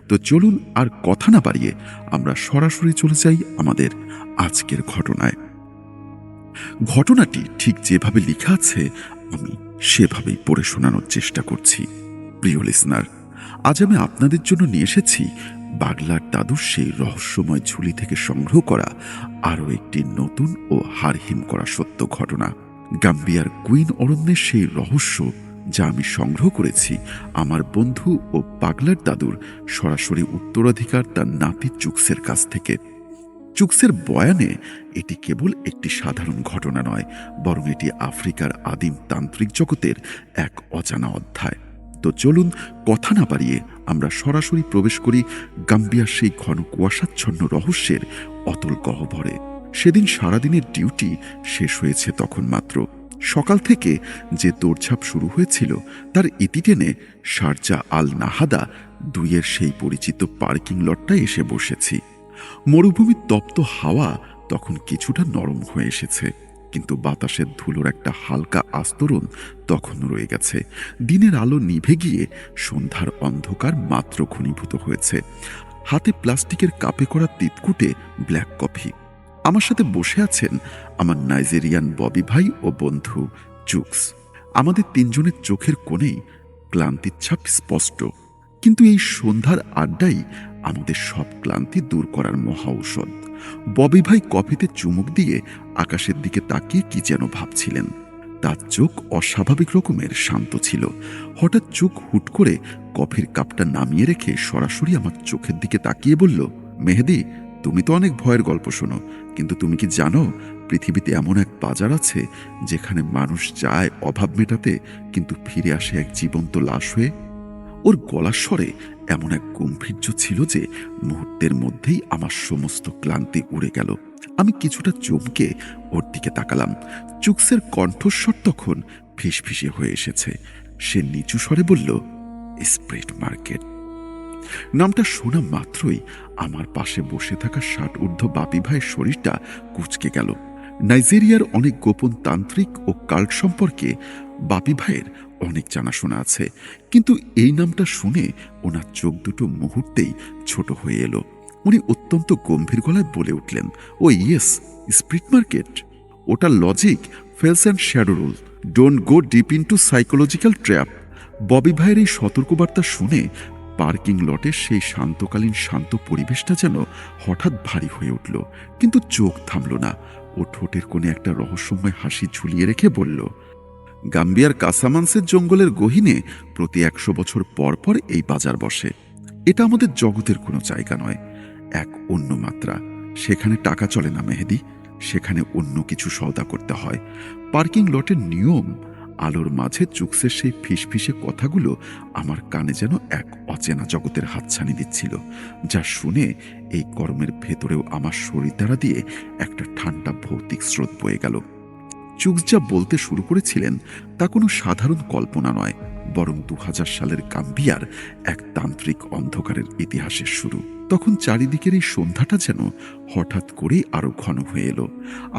তো চলুন আর কথা না বাড়িয়ে আমরা সরাসরি চলে যাই আমাদের আজকের ঘটনায়। ঘটনাটি ঠিক যেভাবে লেখা আছে আমি সেভাবেই পড়ে শোনানোর চেষ্টা করছি। প্রিয় লিসনার, আজ আমি আপনাদের জন্য নিয়ে এসেছি বাগলার দাদুর সেই রহস্যময় ঝুলি থেকে সংগ্রহ করা আরও একটি নতুন ও হাড়হিম করা সত্য ঘটনা। গাম্বিয়ার কুইন অরণ্যের সেই রহস্য যা আমি সংগ্রহ করেছি আমার বন্ধু ও পাগলার দাদুর সরাসরি উত্তরাধিকার তার নাতি চুকসের কাছ থেকে। চুকসের বয়ানে এটি কেবল একটি সাধারণ ঘটনা নয়, বরং এটি আফ্রিকার আদিম তান্ত্রিক জগতের এক অজানা অধ্যায়। তো চলুন কথা না বাড়িয়ে আমরা সরাসরি প্রবেশ করি গাম্বিয়ার সেই ঘন কুয়াশাচ্ছন্ন রহস্যের অতল গহ্বরে। সেদিন সারাদিনের ডিউটি শেষ হয়েছে তখন মাত্র। সকাল থেকে যে দৌড়ঝাঁপ শুরু হয়েছিল তার ইতি টেনে শারজা আল নাহাদা 2 সেই পরিচিত পার্কিং লটটায় এসে বসেছি। মরুভূমির তপ্ত হাওয়া তখন কিছুটা নরম হয়ে এসেছে, কিন্তু বাতাসের ধুলোর একটা হালকা আস্তরণ তখন রয়ে গেছে। দিনের আলো নিভে গিয়ে সন্ধ্যার অন্ধকার মাত্র ঘনীভূত হয়েছে। হাতে প্লাস্টিকের কাপে করা তিতকুটে ব্ল্যাক কফি। আমার সাথে বসে আছেন আমার নাইজেরিয়ান ববি ভাই ও বন্ধু চুকস। আমাদের 3 জনের চোখের কোণেই ক্লান্তির ছাপ স্পষ্ট, কিন্তু এই সন্ধ্যার আড্ডাই আমাদের সব ক্লান্তি দূর করার মহা ঔষধ। ববি ভাই কফিতে চুমুক দিয়ে আকাশের দিকে তাকিয়ে কি যেন ভাবছিলেন। তার চোখ অস্বাভাবিক রকমের শান্ত ছিল। হঠাৎ চোখ হুট করে কফির কাপটা নামিয়ে রেখে সরাসরি আমার চোখের দিকে তাকিয়ে বলল, মেহেদি, তুমি তো অনেক ভয়ের গল্প শোনো, কিন্তু তুমি কি জানো পৃথিবীতে এমন এক বাজার আছে যেখানে মানুষ যায় অভাব মেটাতে, কিন্তু ফিরে আসে এক জীবন্ত লাশ হয়ে? ওর গলার স্বরে এমন এক গম্ভীর্য ছিল যে মুহূর্তের মধ্যেই আমার সমস্ত ক্লান্তি উড়ে গেল। আমি কিছুটা চমকে ওর দিকে তাকালাম। চুকসের কণ্ঠস্বর তখন ফিসফিসে হয়ে এসেছে। সে নিচু স্বরে বলল, স্প্রিট মার্কেট। নামটা শোনা মাত্রই আমার পাশে বসে থাকা 60 ঊর্ধ্ব বাপি ভাইয়ের শরীরটা কুঁচকে গেল। নাইজেরিয়ার অনেক গোপন তান্ত্রিক ও কাল্ট সম্পর্কে বাপি ভাইয়ের অনেক জানাশোনা আছে, কিন্তু এই নামটা শুনে ওনার চোখ দুটো মুহূর্তেই ছোট হয়ে এলো। উনি অত্যন্ত গম্ভীর গলায় বলে উঠলেন, ও ইয়েস, স্প্রিট মার্কেট। ওটা logic, fails and shadow rule, don't go deep into psychological trap. Bobby ভাইয়ের এই সতর্কবার্তা শুনে পার্কিং লটের সেই শান্তকালীন শান্ত পরিবেশটা যেন হঠাৎ ভারী হয়ে উঠল, কিন্তু চোখ থামল না। ও ঠোঁটের কোণে একটা রহস্যময় হাসি ঝুলিয়ে রেখে বলল, গাম্বিয়ার কাসামান্সের জঙ্গলের গহীনে প্রতি 100 বছর পর পর এই বাজার বসে। এটা আমাদের জগতের কোনো জায়গা নয়, এক অন্য মাত্রা। সেখানে টাকা চলে না মেহেদি, সেখানে অন্য কিছু সওদা করতে হয়। পার্কিং লটের নিয়ম। আলোর মাঝে চুকসের সেই ফিসফিসে কথাগুলো আমার কানে যেন এক অচেনা জগতের হাতছানি দিচ্ছিল, যা শুনে এই কর্মের ভেতরেও আমার শরীর দ্বারা দিয়ে একটা ঠান্ডা ভৌতিক স্রোত বয়ে গেল। চুকস যা বলতে শুরু করেছিলেন তা কোনো সাধারণ কল্পনা নয়, বরং 2000 সালের গাম্বিয়ার এক তান্ত্রিক অন্ধকারের ইতিহাসের শুরু। তখন চারিদিকের এই সন্ধ্যাটা যেন হঠাৎ করেই আরো ঘন হয়ে এলো।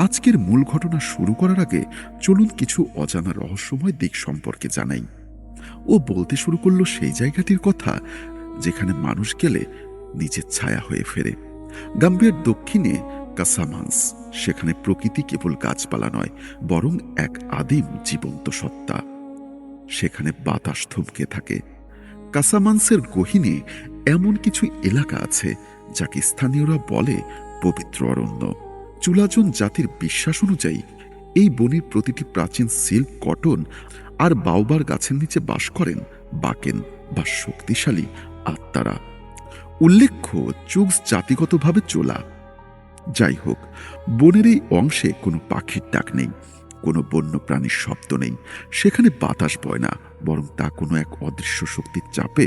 আজকের মূল ঘটনা শুরু করার আগে চলুন কিছু অজানা রহস্যময় দিক সম্পর্কে জানাই। ও বলতে শুরু করলো সেই জায়গাটির কথা যেখানে মানুষ গেলে নিজের ছায়া হয়ে ফেরে। গাম্বিয়ার দক্ষিণে কাসামান্স, সেখানে প্রকৃতি কেবল গাছপালা নয়, বরং এক আদিম জীবন্ত সত্তা। সেখানে বাতাস থমকে থাকে। কাসামান্সের গহীনে এমন কিছু এলাকা আছে যাকে স্থানীয়রা বলে পবিত্র অরণ্য। চুলাজন জাতির বিশ্বাস অনুযায়ী এই বনের প্রতিটি প্রাচীন সিল্ক, কটন আর বাওবার গাছের নিচে বাস করেন বাকেন বা শক্তিশালী আত্মারা। উল্লেখ্য, চুগস জাতিগতভাবে চোলা। যাই হোক, বনের এই অংশে কোনো পাখির ডাক নেই, কোনো বন্য প্রাণীর শব্দ নেই। সেখানে বাতাস বয় না, বরং তা কোনো এক অদৃশ্য শক্তির চাপে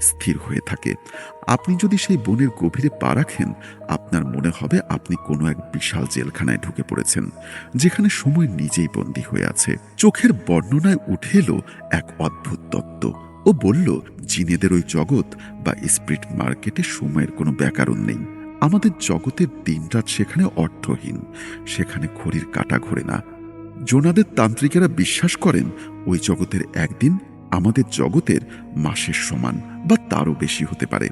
স্থির হয়ে থাকে। আপনি যদি সেই বনের গভীরে পা রাখেন, আপনার মনে হবে আপনি কোনো এক বিশাল জেলখানায় ঢুকে পড়েছেন, যেখানে সময় নিজেই বন্দী হয়ে আছে। চোখের বর্ণনায় উঠে এলো এক অদ্ভুত তত্ত্ব। ও বলল, জিনেদের ওই জগৎ বা স্প্রিট মার্কেটে সময়ের কোনো ব্যাকরণ নেই। আমাদের জগতের দিনরাত সেখানে অর্থহীন, সেখানে ঘড়ির কাঁটা ঘোরে না। জোনাদের তান্ত্রিকেরা বিশ্বাস করেন ওই জগতের একদিন আমাদের জগতের মাসের সমান বা তারও বেশি হতে পারে।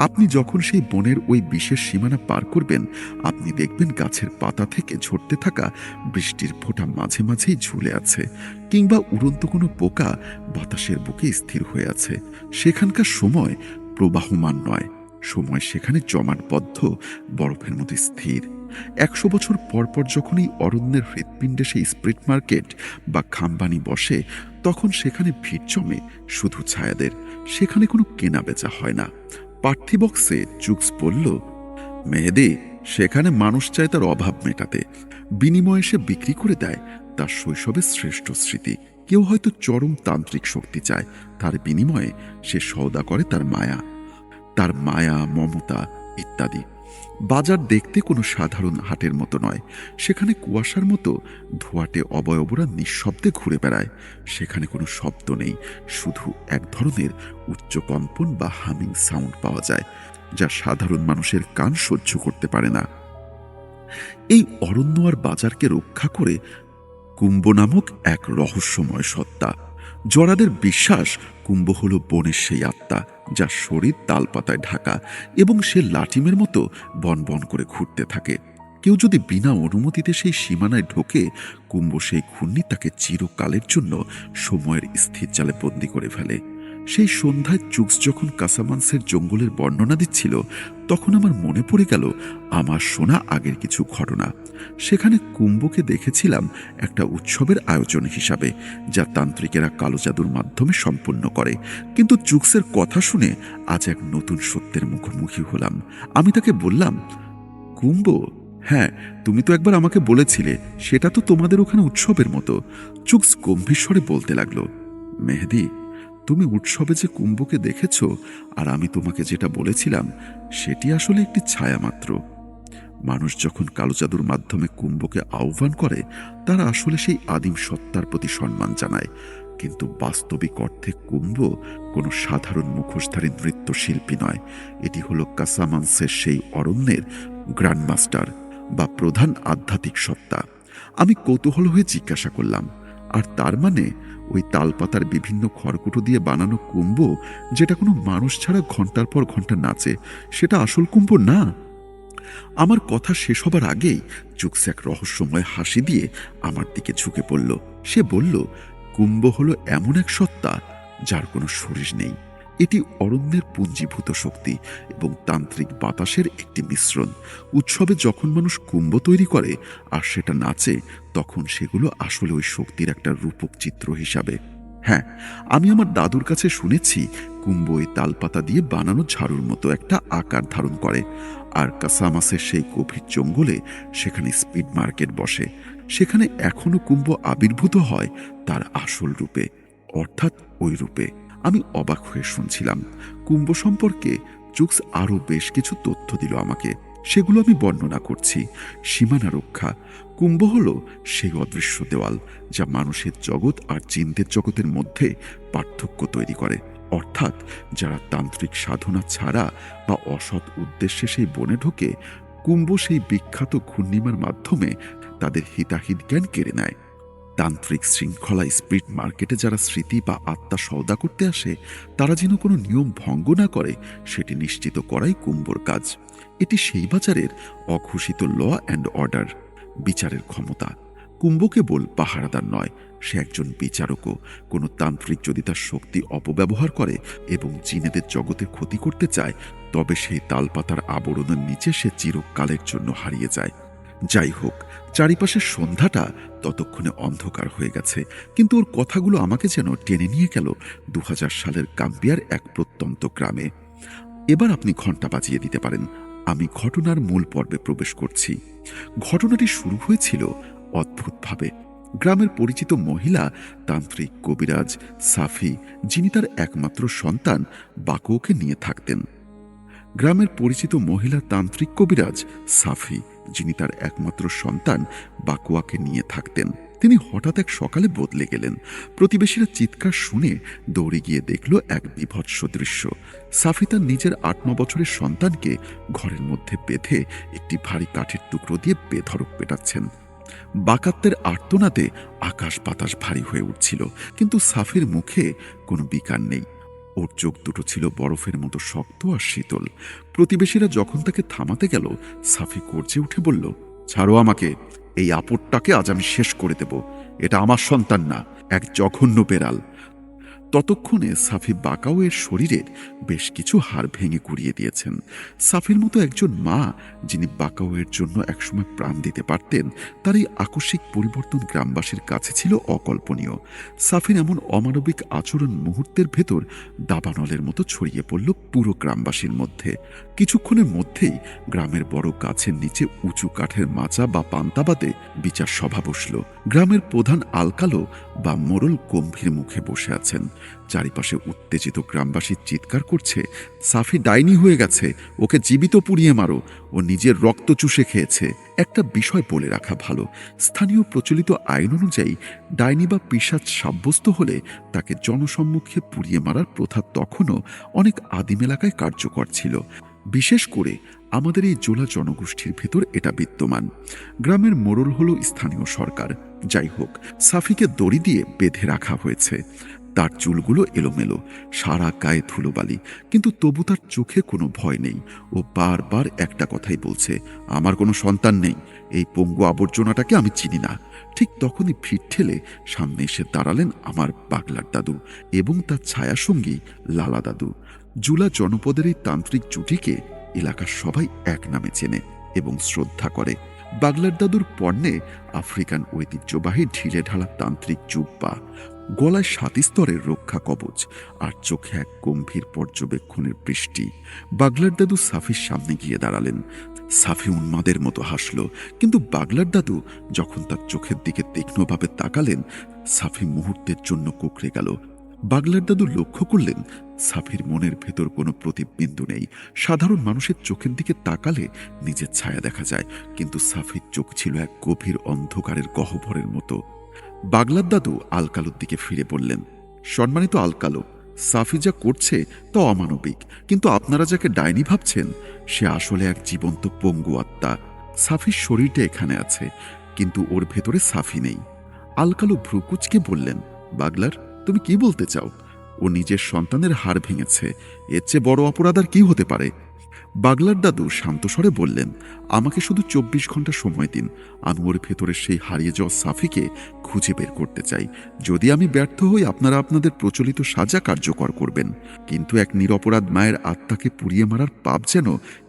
আপনি যখন সেই বনের ওই বিশেষ সীমানা পার করবেন, আপনি দেখবেন গাছের পাতা থেকে ঝরতে থাকা বৃষ্টির ফোঁটা মাঝে মাঝেই ঝুলে আছে, কিংবা উড়ন্ত কোনো পোকা বাতাসের বুকে স্থির হয়ে আছে। সেখানকার সময় প্রবাহমান নয়, সময় সেখানে জমাটবদ্ধ, বরফের মধ্যে স্থির। 100 বছর পর পর যখন এই অরণ্যের হৃৎপিণ্ডে সেই স্প্রিট মার্কেট বা খাম্বানি বসে, তখন সেখানে ভিড় জমে শুধু ছায়াদের। সেখানে কোনো কেনা বেচা হয় না। পার্থিবক্সে জুক্স বলল, মেহেদি, সেখানে মানুষ চায় তার অভাব মেটাতে, বিনিময়ে সে বিক্রি করে দেয় তার শৈশবের শ্রেষ্ঠ স্মৃতি। কেউ হয়তো চরম তান্ত্রিক শক্তি চায়, তার বিনিময়ে সে সওদা করে তার মায়া, মমতা ইত্যাদি। বাজার দেখতে কোনো সাধারণ হাটের মতো নয়। সেখানে কুয়াশার মতো ধোঁয়াটে অবয়বরা নিঃশব্দে ঘুরে বেড়ায়। সেখানে কোনো শব্দ নেই, শুধু এক ধরনের উচ্চ কম্পন বা হামিং সাউন্ড পাওয়া যায়, যা সাধারণ মানুষের কান সহ্য করতে পারে না। এই অরণ্য আর বাজারকে রক্ষা করে কুম্ভ নামক এক রহস্যময় সত্তা। জরাদের বিশ্বাস কুম্ভ হল বনের সেই আত্মা, যার শরীর তালপাতায় ঢাকা এবং সে লাটিমের মতো বন বন করে ঘুরতে থাকে। কেউ যদি বিনা অনুমতিতে সেই সীমানায় ঢোকে, কুম্ভ সেই ঘূর্ণি তাকে চিরকালের জন্য সময়ের স্থির জালে বন্দি করে ফেলে। সেই সন্ধ্যায় চুক্স যখন কাসামান্সের জঙ্গলের বর্ণনা দিচ্ছিল, তখন আমার মনে পড়ে গেল আমার শোনা আগের কিছু ঘটনা। সেখানে কুম্ভকে দেখেছিলাম একটা উৎসবের আয়োজন হিসাবে, যা তান্ত্রিকেরা কালো জাদুর মাধ্যমে সম্পন্ন করে। কিন্তু চুক্সের কথা শুনে আজ এক নতুন সত্যের মুখোমুখি হলাম। আমি তাকে বললাম, কুম্ভ, হ্যাঁ, তুমি তো একবার আমাকে বলেছিলে সেটা তো তোমাদের ওখানে উৎসবের মতো। চুক্স গম্ভীর স্বরে বলতে লাগলো, মেহেদি, তুমি উৎসবে যে কুম্ভকে দেখেছ, আর আমি তোমাকে যেটা বলেছিলাম সেটি আসলে একটি ছায়া মাত্র। মানুষ যখন কালো জাদুর মাধ্যমে কুম্ভকে আহ্বান করে, তারা আসলে সেই আদিম সত্তার প্রতি সম্মান জানায়। কিন্তু বাস্তবিক অর্থে কুম্ভ কোনো সাধারণ মুখোশধারী নৃত্যশিল্পী নয়। এটি হলো কাসামান্সের সেই অরণ্যের গ্র্যান্ডমাস্টার বা প্রধান আধ্যাত্মিক সত্তা। আমি কৌতূহল হয়ে জিজ্ঞাসা করলাম, আর তার মানে ওই তালপাতার বিভিন্ন খড়কুটো দিয়ে বানানো কুম্ভ, যেটা কোনো মানুষ ছাড়া ঘন্টার পর ঘন্টা নাচে, সেটা আসল কুম্ভ না? আমার কথা শেষ হবার আগেই চুক্স এক রহস্যময় হাসি দিয়ে আমার দিকে ঝুঁকে পড়ল। সে বলল, কুম্ভ হলো এমন এক সত্তা যার কোনো শরীর নেই। এটি অরণ্যের পুঞ্জীভূত শক্তি এবং তান্ত্রিক বাতাসের একটি মিশ্রণ। উৎসবে যখন মানুষ কুম্ভ তৈরি করে আর সেটা নাচে, তখন সেগুলো আসলে ওই শক্তির একটা রূপক চিত্র হিসাবে। হ্যাঁ, আমি আমার দাদুর কাছে শুনেছি কুম্ভ ওই তালপাতা দিয়ে বানানো ঝাড়ুর মতো একটা আকার ধারণ করে। আর কাসামাসের সেই গভীর জঙ্গলে সেখানে স্পিড মার্কেট বসে। সেখানে এখনো কুম্ভ আবির্ভূত হয় তার আসল রূপে, অর্থাৎ ওই রূপে। আমি অবাক হয়ে শুনছিলাম। কুম্ভ সম্পর্কে চুক্স আরও বেশ কিছু তথ্য দিল আমাকে, সেগুলো আমি বর্ণনা করছি। সীমানা রক্ষা। কুম্ভ হল সেই অদৃশ্য দেওয়াল যা মানুষের জগৎ আর জিনদের জগতের মধ্যে পার্থক্য তৈরি করে। অর্থাৎ যারা তান্ত্রিক সাধনা ছাড়া বা অসৎ উদ্দেশ্যে সেই বনে ঢোকে, কুম্ভ সেই বিখ্যাত ঘূর্ণিমার মাধ্যমে তাদের হিতাহিত জ্ঞান কেড়ে নেয়। তান্ত্রিক শৃঙ্খলা স্পিরিট মার্কেটে যারা স্মৃতি বা আত্মা সওদা করতে আসে, তারা যেন কোনো নিয়ম ভঙ্গ না করে, সেটি নিশ্চিত করাই কুম্ভর কাজ। এটি সেই বাজারের অঘোষিত ল অ্যান্ড অর্ডার, বিচারের ক্ষমতা। কুম্ভ কেবল পাহারাদার নয়, সে একজন বিচারকও। কোনো তান্ত্রিক যদি তার শক্তি অপব্যবহার করে এবং জিনেদের জগতে ক্ষতি করতে চায়, তবে সেই তালপাতার আবরণের নিচে সে চিরকালের জন্য হারিয়ে যায়। যাই হোক, চারিপাশের সন্ধ্যাটা ততক্ষণে অন্ধকার হয়ে গেছে, কিন্তু ওর কথাগুলো আমাকে যেন টেনে নিয়ে গেল 2000 সালের গাম্বিয়ার এক প্রত্যন্ত গ্রামে। এবার আপনি ঘন্টা বাজিয়ে দিতে পারেন, আমি ঘটনার মূল পর্বে প্রবেশ করছি। ঘটনাটি শুরু হয়েছিল অদ্ভুতভাবে। গ্রামের পরিচিত মহিলা তান্ত্রিক কবিরাজ সাফি, যিনি তার একমাত্র সন্তান বাকুকে নিয়ে থাকতেন। গ্রামের পরিচিত মহিলা তান্ত্রিক কবিরাজ সাফি, যিনি তার একমাত্র সন্তান বাকুয়াকে নিয়ে থাকতেন, তিনি হঠাৎ এক সকালে বদলে গেলেন। প্রতিবেশীরা চিৎকার শুনে দৌড়ে গিয়ে দেখল এক বীভৎস দৃশ্য। সাফি তার নিজের 8-9 বছরের সন্তানকে ঘরের মধ্যে বেঁধে একটি ভারী কাঠের টুকরো দিয়ে বেধড়ক পেটাচ্ছেন। বাকাত্তের আর্তনাদে আকাশ বাতাস ভারী হয়ে উঠছিল, কিন্তু সাফির মুখে কোনো বিকার নেই। ওর চোখ দুটো ছিল বরফের মতো শক্ত আর শীতল। প্রতিবেশীরা যখন তাকে থামাতে গেল, সাফি গর্জে উঠে বলল, ছাড়ো আমাকে, এই আপদটাকে আজ আমি শেষ করে দেব। এটা আমার সন্তান না, এক জঘন্য বেড়াল। ততক্ষণে সাফি বাকাওয়ের শরীরের বেশ কিছু হাড় ভেঙে গুড়িয়ে দিয়েছেন। সাফির মতো একজন মা, যিনি বাকাওয়ের জন্য একসময় প্রাণ দিতে পারতেন, তার এই আকস্মিক পরিবর্তন গ্রামবাসীর কাছে ছিল অকল্পনীয়। সাফির এমন অমানবিক আচরণ মুহূর্তের ভেতর দাবানলের মতো ছড়িয়ে পড়ল পুরো গ্রামবাসীর মধ্যে। কিছুক্ষণের মধ্যেই গ্রামের বড় গাছের নিচে উঁচু কাঠের মাচা বা পান্তাবাদে বিচার সভা বসল। গ্রামের প্রধান আলকালো বা মোরল গম্ভীর মুখে বসে আছেন। চারিপাশে উত্তেজিত গ্রামবাসী চিৎকার করছে, সাফি ডাইনি হয়ে গেছে, ওকে জীবিত পুড়িয়ে মারো, ও নিজের রক্ত চুষে খেয়েছে। একটা বিষয় বলে রাখা ভালো, স্থানীয় প্রচলিত আইন অনুযায়ী ডাইনি বা পিশাচ সাব্যস্ত হলে তাকে জনসম্মুখে পুড়িয়ে মারার প্রথা তখনও অনেক আদিম এলাকায় কার্যকর ছিল। বিশেষ করে আমাদের এই জোলা জনগোষ্ঠীর ভেতর এটা বিদ্যমান। গ্রামের মোড়ল হলো স্থানীয় সরকার। যাই হোক, সাফিকে দড়ি দিয়ে বেঁধে রাখা হয়েছে। তার চুলগুলো এলোমেলো, সারা গায়ে ধুলোবালি, কিন্তু তবু তার চোখে কোনো ভয় নেই। ও বারবার একটা কথাই বলছে, আমার কোনো সন্তান নেই, এই পঙ্গু আবর্জনাটাকে আমি চিনি না। ঠিক তখনই ভিড় ঠেলে সামনে এসে দাঁড়ালেন আমার পাগলার দাদু এবং তার ছায়াসঙ্গী লালা দাদু। জুলা জনপদের এই তান্ত্রিক জুটিকে এলাকার সবাই এক নামে চেনে এবং শ্রদ্ধা করে। বাগলার দাদুর পণ্যে আফ্রিকান ঐতিহ্যবাহী ঢিলে ঢালা তান্ত্রিক জুব্বা, গলায় 7 স্তরের রক্ষা কবচ, আর চোখে এক গম্ভীর পর্যবেক্ষণের বৃষ্টি। বাগলার দাদু সাফির সামনে গিয়ে দাঁড়ালেন। সাফি উন্মাদের মতো হাসল, কিন্তু বাগলার দাদু যখন তার চোখের দিকে তীক্ষ্ণভাবে তাকালেন, সাফি মুহূর্তের জন্য কুঁকড়ে গেল। বাগলার দাদু লক্ষ্য করলেন সাফির মনের ভেতর কোনো প্রতিবিন্দু নেই। সাধারণ মানুষের চোখের দিকে তাকালে নিজের ছায়া দেখা যায়, কিন্তু সাফির চোখ ছিল এক গভীর অন্ধকারের গহ্বরের মতো। বাগলার দাদু আলকালোর দিকে ফিরে বললেন, সম্মানিত আলকালো, সাফি যা করছে তা অমানবিক, কিন্তু আপনারা যাকে ডাইনি ভাবছেন সে আসলে এক জীবন্ত পঙ্গু আত্মা। সাফির শরীরটা এখানে আছে, কিন্তু ওর ভেতরে সাফি নেই। আলকালো ভ্রুকুচকে বললেন, বাগলার, তুমি কি বলতে চাও? ও নিজের সন্তানের হাড় ভেঙেছে, এর চেয়ে বড় অপরাধ আর কি হতে পারে? বাগলার দাদু শান্ত স্বরে বললেন, আমাকে শুধু 24 ঘন্টা সময় দিন। আমি ওর ভেতরে সেই হারিয়ে যাওয়া সাফিকে খুঁজে বের করতে চাই। যদি আমি ব্যর্থ হই, আপনারা আপনাদের প্রচলিত সাজা কার্যকর করবেন, কিন্তু এক নিরপরাধ মায়ের আত্মাকে পুড়িয়ে মারার পাপ যেন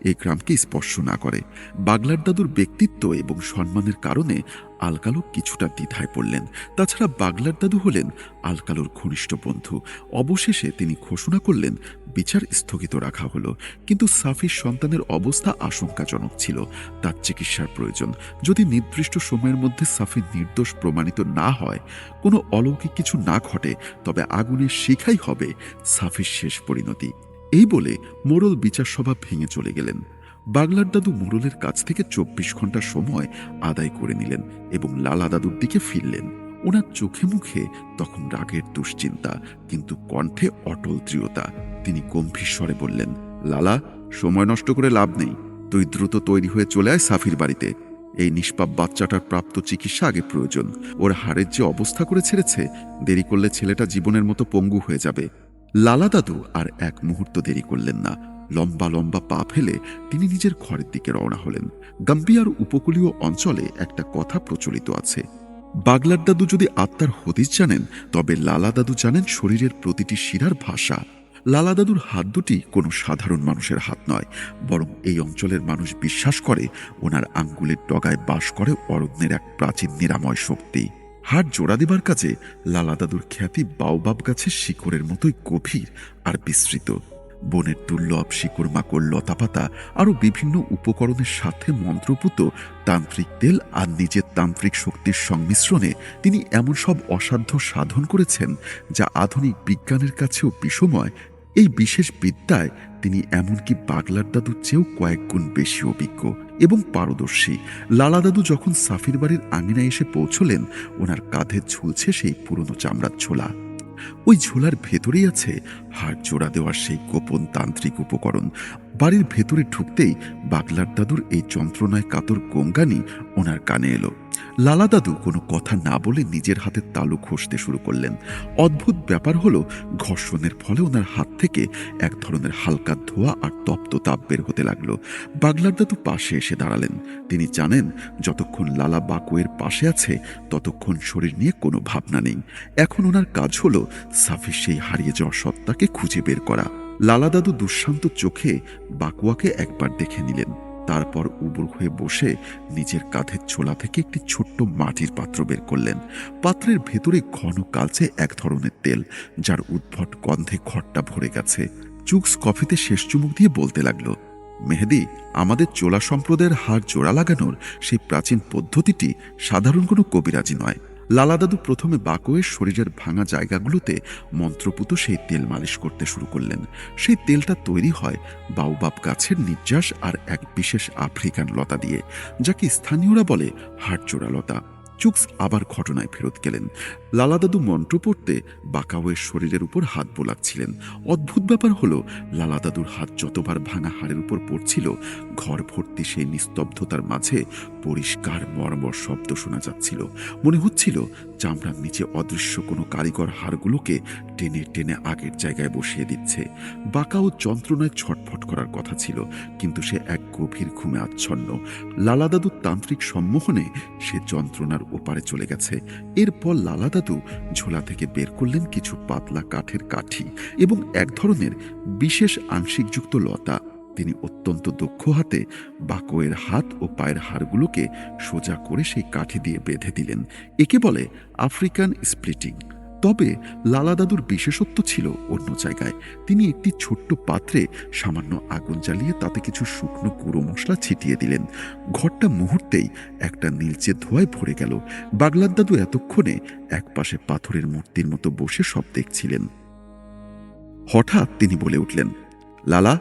এই গ্রামকে স্পর্শ না করে। বাগলার দাদুর ব্যক্তিত্ব এবং সম্মানের কারণে আলকালো কিছুটা দ্বিধায় পড়লেন। তাছাড়া বাগলার দাদু হলেন আলকালোর ঘনিষ্ঠ বন্ধু। অবশেষে তিনি ঘোষণা করলেন, বিচার স্থগিত রাখা হলো। কিন্তু সাফির সন্তানের অবস্থা আশঙ্কাজনক ছিল, তার চিকিৎসার প্রয়োজন। যদি নির্দিষ্ট সময়ের মধ্যে সাফি নির্দোষ প্রমাণিত না হয়, কোনো অলৌকিক কিছু না ঘটে, তবে আগুনের শিখাই হবে সাফির শেষ পরিণতি। এই বলে মোড়ল বিচার সভা ভেঙে চলে গেলেন। বাগলার দাদু মোড়লের কাছ থেকে 24 ঘন্টা সময় আদায় করে নিলেন এবং লালা দাদুর দিকে ফিরলেন। ওনার চোখে মুখে তখন রাগের দুশ্চিন্তা, কিন্তু কণ্ঠে অটল দৃঢ়তা। তিনি গম্ভীর স্বরে বললেন, লালা, সময় নষ্ট করে লাভ নেই, তুই দ্রুত তৈরি হয়ে চলে আয় সাফির বাড়িতে। এই নিষ্পাপ বাচ্চাটার প্রাপ্ত চিকিৎসা আগে প্রয়োজন। ওর হাড়ের যে অবস্থা করে ছেড়েছে, দেরি করলে ছেলেটা জীবনের মতো পঙ্গু হয়ে যাবে। লালা দাদু আর এক মুহূর্ত দেরি করলেন না। লম্বা লম্বা পা ফেলে তিনি নিজের ঘরের দিকে রওনা হলেন। গাম্বিয়ার উপকূলীয় অঞ্চলে একটা কথা প্রচলিত আছে, বাগলার দাদু যদি আত্মার হদিস জানেন, তবে লালা দাদু জানেন শরীরের প্রতিটি শিরার ভাষা। লালা দাদুর হাত দুটি কোনো সাধারণ মানুষের হাত নয়, বরং এই অঞ্চলের মানুষ বিশ্বাস করে ওনার আঙ্গুলের ডগায় বাস করে অরণ্যের এক প্রাচীন নিরাময় শক্তি। হাত জোড়া দেবার কাজে লালা দাদুর খ্যাতি বাওবাব গাছের শিকড়ের মতোই গভীর আর বিস্তৃত। বনের দুর্লভ শিকড় মাকড়, লতাপাতা আরও বিভিন্ন উপকরণের সাথে মন্ত্রপুত তান্ত্রিক তেল আর নিজের তান্ত্রিক শক্তির সংমিশ্রণে তিনি এমন সব অসাধ্য সাধন করেছেন যা আধুনিক বিজ্ঞানের কাছেও বিষময়। এই বিশেষ বিদ্যায় তিনি এমনকি বাগলার দাদুর চেয়েও কয়েক গুণ বেশি অভিজ্ঞ এবং পারদর্শী। লালা দাদু যখন সাফির বাড়ির আঙিনায় এসে পৌঁছলেন, ওনার কাঁধে ঝুলছে সেই পুরনো চামড়ার ঝোলা। ওই ঝোলার ভেতরেই আছে হাড় জোড়া দেওয়ার সেই গোপন তান্ত্রিক উপকরণ। বাড়ির ভেতরে ঢুকতেই বাগলার দাদুর এই যন্ত্রণায় কাতর গঙ্গানি ওনার কানে এলো। লালা দাদু কোনো কথা না বলে নিজের হাতের তালু ঘষতে শুরু করলেন। অদ্ভুত ব্যাপার হলো, ঘর্ষণের ফলে ওনার হাত থেকে এক ধরনের হালকা ধোঁয়া আর তপ্ত তাপ বের হতে লাগলো। বাগলার দাদু পাশে এসে দাঁড়ালেন। তিনি জানেন, যতক্ষণ লালা বাকুয়ের পাশে আছে ততক্ষণ শরীর নিয়ে কোনো ভাবনা নেই। এখন ওনার কাজ হলো সাফির সেই হারিয়ে যাওয়া সত্তাকে খুঁজে বের করা। লালা দাদু দুঃশান্ত চোখে বাকুয়াকে একবার দেখে নিলেন, তারপর উবুর হয়ে বসে নিজের কাঁধের ছোলা থেকে একটি ছোট্ট মাটির পাত্র বের করলেন। পাত্রের ভেতরে ঘন কালচে এক ধরনের তেল, যার উদ্ভট গন্ধে ঘরটা ভরে গেছে। চুক্স কফিতে শেষ চুমুক দিয়ে বলতে লাগলো, মেহেদি, আমাদের চোলা সম্প্রদায়ের হাড় জোড়া লাগানোর সেই প্রাচীন পদ্ধতিটি সাধারণ কোনো কবিরাজি নয়। লালা দাদু প্রথমে বাকুয়ের শরীরের ভাঙা জায়গাগুলোতে মন্ত্রপুত সেই তেল মালিশ করতে শুরু করলেন। সেই তেলটা তৈরি হয় বাউবাব গাছের নির্যাস আর এক বিশেষ আফ্রিকান লতা দিয়ে, যাকে স্থানীয়রা বলে হাড়জোড়া লতা। চুক্স আবার ঘটনায় ফেরত গেলেন। লালা দাদু মন্ত্র পড়তে বাকাওয়ের শরীরের উপর হাত বোলাচ্ছিলেন। অদ্ভুত ব্যাপার হলো, লালা দাদুর হাত যতবার ভাঙা হাড়ের উপর পড়ছিল, ঘর ভর্তি সেই নিস্তব্ধতার মাঝে পরিষ্কার মর্মর শব্দ শোনা যাচ্ছিল। মনে হচ্ছিল চামড়ার নিচে অদৃশ্য কোনো কারিগর হাড়গুলোকে টেনে টেনে আগের জায়গায় বসিয়ে দিচ্ছে। বাকাও যন্ত্রণায় ছটফট করার কথা ছিল, কিন্তু সে এক গভীর ঘুমে আচ্ছন্ন। লালা দাদুর তান্ত্রিক সম্মোহনে সে যন্ত্রণার ওপারে চলে গেছে। এরপর লালা দাদু ঝোলা থেকে বের করলেন কিছু পাতলা কাঠের কাঠি এবং এক ধরনের বিশেষ আংশিকযুক্ত লতা। তিনি অত্যন্ত দক্ষ হাতে বাকোয়ের হাত ও পায়ের হাড়গুলোকে সোজা করে সেই কাঠি দিয়ে বেঁধে দিলেন। একে বলে আফ্রিকান স্প্লিটিং। তবে লালা দাদুর বিশেষত্ব ছিল অন্য জায়গায়। তিনি একটি ছোট্ট পাত্রে সামান্য আগুন জ্বালিয়ে তাতে কিছু শুকনো গুঁড়ো মশলা ছিটিয়ে দিলেন। ঘরটা মুহূর্তেই একটা নীলচে ধোঁয়ায় ভরে গেল। বাগলার দাদু এতক্ষণে একপাশে পাথরের মূর্তির মতো বসে সব দেখছিলেন। হঠাৎ তিনি বলে উঠলেন, লালা,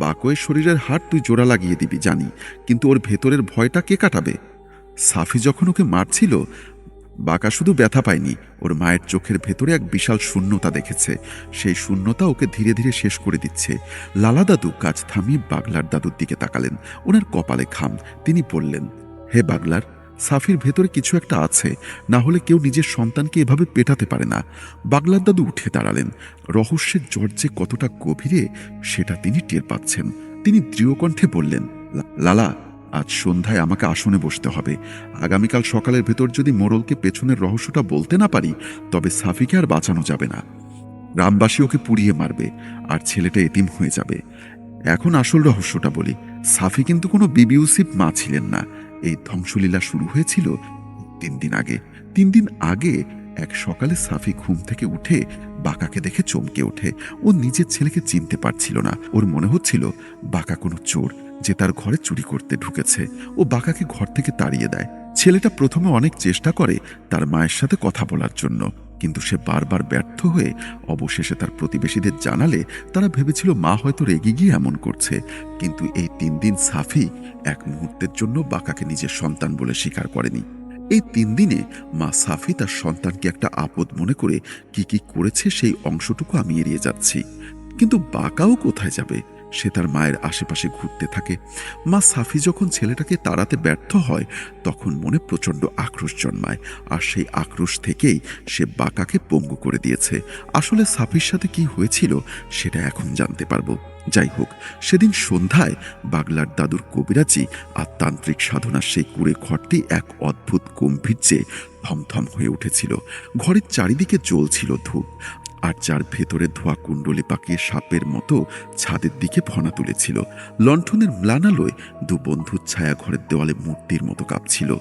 বাকোয়ের শরীরের হাড় তুই জোড়া লাগিয়ে দিবি জানি, কিন্তু ওর ভেতরের ভয়টা কে কাটাবে? সাফি যখন ওকে মারছিল, বাঁকা শুধু ব্যথা পায়নি, ওর মায়ের চোখের ভেতরে এক বিশাল শূন্যতা দেখেছে। সেই শূন্যতা ওকে ধীরে ধীরে শেষ করে দিচ্ছে। লালা দাদু কাজ থামিয়ে বাগলার দাদুর দিকে তাকালেন। ওনার কপালে ঘাম। তিনি বললেন, হে বাগলার, সাফির ভেতরে কিছু একটা আছে, না হলে কেউ নিজের সন্তানকে এভাবে পেটাতে পারে না। বাগলার দাদু উঠে দাঁড়ালেন। রহস্যের জ্বর যে কতটা গভীরে সেটা তিনি টের পাচ্ছেন। তিনি দৃঢ় কণ্ঠে বললেন, লালা, আজ সন্ধ্যায় আমাকে আসনে বসতে হবে। আগামীকাল সকালের ভেতর যদি মোড়লকে পেছনের রহস্যটা বলতে না পারি, তবে সাফিকে আর বাঁচানো যাবে না। গ্রামবাসী ওকে পুড়িয়ে মারবে আর ছেলেটা এতিম হয়ে যাবে। এখন আসল রহস্যটা বলি, সাফি কিন্তু কোনো বিবি ইউসুফ মা ছিলেন না। এই ধ্বংসলীলা শুরু হয়েছিল 3 দিন আগে। 3 দিন আগে এক সকালে সাফি ঘুম থেকে উঠে বাঁকাকে দেখে চমকে ওঠে। ও নিজের ছেলেকে চিনতে পারছিল না। ওর মনে হচ্ছিল বাঁকা কোনো চোর যে তার ঘরে চুরি করতে ঢুকেছে। ও বাঁকাকে ঘর থেকে তাড়িয়ে দেয়। ছেলেটা প্রথমে অনেক চেষ্টা করে তার মায়ের সাথে কথা বলার জন্য, কিন্তু সে বারবার ব্যর্থ হয়ে অবশেষে তার প্রতিবেশীদের জানালে তারা ভেবেছিল মা হয়তো রেগে গিয়ে এমন করছে। কিন্তু এই 3 দিন সাফি এক মুহূর্তের জন্য বাঁকাকে নিজের সন্তান বলে স্বীকার করেনি। এই 3 দিনে মা সাফি তার সন্তানকে একটা আপদ মনে করে কি কি করেছে সেই অংশটুকু আমি এড়িয়ে যাচ্ছি। কিন্তু বাঁকাও কোথায় যাবে? সে তার মায়ের আশেপাশে ঘুরতে থাকে। মা সাফি যখন ছেলেটাকে তাড়াতে ব্যর্থ হয়, তখন মনে প্রচণ্ড আক্রোশ জন্মায়। আর সেই আক্রোশ থেকেই সে বাঁকাকে পঙ্গু করে দিয়েছে। আসলে সাফির সাথে কি হয়েছিল সেটা এখন জানতে পারবো। যাই হোক, সেদিন সন্ধ্যায় বাগলার দাদুর কবিরাজি আর তান্ত্রিক সাধনার সেই কুঁড়ে ঘরটি এক অদ্ভুত গম্ভীর্যে থমথম হয়ে উঠেছিল। ঘরের চারিদিকে জ্বলছিল ধূপ, আর যার ভেতরে ধোয়া কুণ্ডলি পাকিয়ে সাপের মতো ছাদের দিকে ফনা তুলেছিল। লণ্ঠনের ম্লানালয় 2 বন্ধুর ছায়া ঘরের দেওয়ালে মূর্তির মতো কাঁপছিল।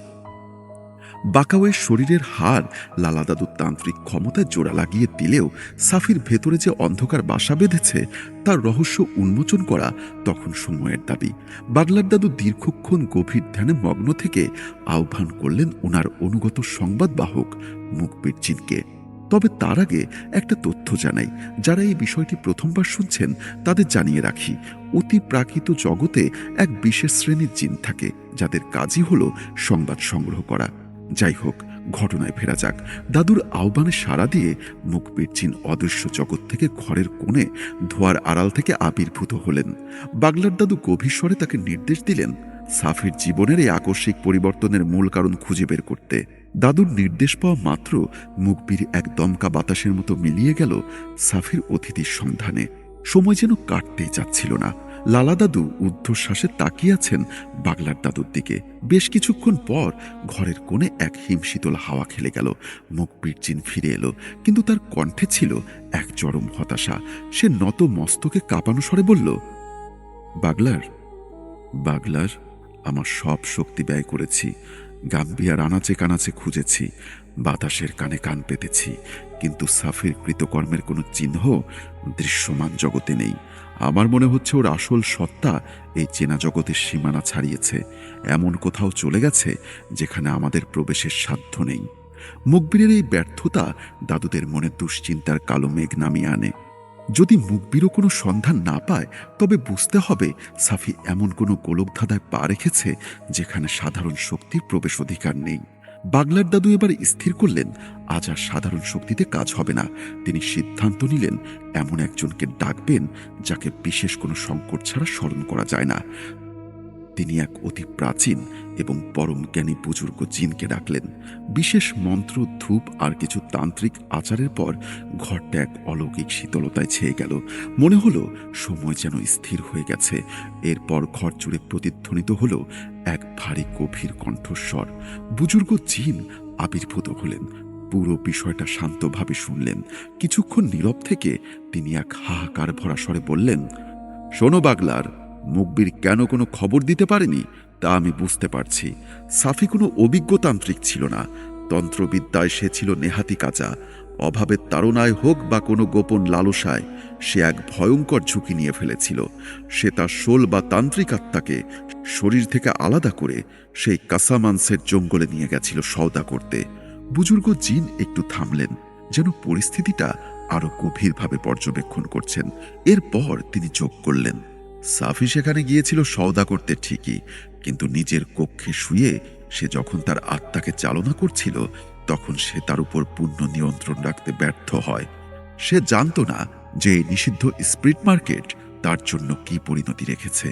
বাকাওয়ের শরীরের হাড় লালা দাদুর তান্ত্রিক ক্ষমতায় জোড়া লাগিয়ে দিলেও সাফির ভেতরে যে অন্ধকার বাসা বেঁধেছে তার রহস্য উন্মোচন করা তখন সময়ের দাবি। বাগলার দাদু দীর্ঘক্ষণ গভীর ধ্যানে মগ্ন থেকে আহ্বান করলেন ওনার অনুগত সংবাদবাহক মুখবিরচিনকে। তবে তার আগে একটা তথ্য জানাই, যারা এই বিষয়টি প্রথমবার শুনছেন তাদের জানিয়ে রাখি। অতি প্রাকৃত জগতে এক বিশেষ শ্রেণীর জিন থাকে, যাদের কাজই হলো সংবাদ সংগ্রহ করা। যাই হোক, ঘটনায় ফেরা যাক। দাদুর আহ্বানে সাড়া দিয়ে মুখবিরচিন অদৃশ্য জগৎ থেকে ঘরের কোণে ধোয়ার আড়াল থেকে আবির্ভূত হলেন। বাগলার দাদু গভীর স্বরে তাকে নির্দেশ দিলেন, সাফির জীবনের এই আকস্মিক পরিবর্তনের মূল কারণ খুঁজে বের করতে। দাদুর নির্দেশ পাওয়া মাত্র মুখবির এক দমকা বাতাসের মতো মিলিয়ে গেল সাফির অতিথির সন্ধানে। সময় যেন কাটতেই যাচ্ছিল না। লালা দাদু ঊর্ধ্বশ্বাসে তাকিয়ে আছেন বাগলার দাদুর দিকে। বেশ কিছুক্ষণ পর ঘরের কোণে এক হিমশীতল হাওয়া খেলে গেল। মুখবির জিন ফিরে এলো, কিন্তু তার কণ্ঠে ছিল এক চরম হতাশা। সে নত মস্তকে কাঁপানো স্বরে বলল, বাগলার, বাগলার, আমার সব শক্তি ব্যয় করেছি। গাম্বিয়ার আনাচে কানাচে খুঁজেছি, বাতাসের কানে কান পেতেছি, কিন্তু সাফির কৃতকর্মের কোনো চিহ্ন দৃশ্যমান জগতে নেই। আমার মনে হচ্ছে ওর আসল সত্তা এই চেনা জগতের সীমানা ছাড়িয়েছে, এমন কোথাও চলে গেছে যেখানে আমাদের প্রবেশের সাধ্য নেই। মুখবিরের এই ব্যর্থতা দাদুদের মনে দুশ্চিন্তার কালো মেঘ নামিয়ে আনে। যদি মুখবিরও কোনো সন্ধান না পায়, তবে বুঝতে হবে সাফি এমন কোনো গোলকধাঁধায় পা রেখেছে যেখানে সাধারণ শক্তির প্রবেশ অধিকার নেই। বাগলার দাদু এবার স্থির করলেন আজ আর সাধারণ শক্তিতে কাজ হবে না। তিনি সিদ্ধান্ত নিলেন এমন একজনকে ডাকবেন যাকে বিশেষ কোনো সংকট ছাড়া স্মরণ করা যায় না। তিনি এক অতি প্রাচীন এবং পরম জ্ঞানী বুজুর্গ জিনকে ডাকলেন। বিশেষ মন্ত্র, ধূপ আর কিছু তান্ত্রিক আচারের পর ঘরটা এক অলৌকিক শীতলতায় ছেয়ে গেল। মনে হলো সময় যেন স্থির হয়ে গেছে। এরপর ঘর জুড়ে প্রতিধ্বনিত হলো এক ভারী গভীর কণ্ঠস্বর। বুজুর্গ জিন আবির্ভূত হলেন, পুরো বিষয়টা শান্তভাবে শুনলেন। কিছুক্ষণ নীরব থেকে তিনি এক হাহাকার ভরা স্বরে বললেন, শোনো বাগলার, মুখবির কেন কোনো খবর দিতে পারেনি তা আমি বুঝতে পারছি। সাফি কোনো অভিজ্ঞতান্ত্রিক ছিল না। তন্ত্রবিদ্যায় সে ছিল নেহাতি কাঁচা। অভাবের তাড়নায় হোক বা কোনো গোপন লালসায় সে এক ভয়ঙ্কর ঝুঁকি নিয়ে ফেলেছিল। সে তার শোল বা তান্ত্রিক আত্মাকে শরীর থেকে আলাদা করে সেই কাসামানসের জঙ্গলে নিয়ে গেছিল সওদা করতে। বুজুর্গ জিন একটু থামলেন, যেন পরিস্থিতিটা আরো গভীরভাবে পর্যবেক্ষণ করছেন। এরপর তিনি যোগ করলেন, সাফি সেখানে গিয়েছিল সওদা করতে ঠিকই, কিন্তু নিজের কক্ষে শুয়ে সে যখন তার আত্মাকে চালনা করছিল তখন সে তার উপর পূর্ণ নিয়ন্ত্রণ রাখতে ব্যর্থ হয়। সে জানত না যে এই নিষিদ্ধ স্পিরিট মার্কেট তার জন্য কি পরিণতি রেখেছে।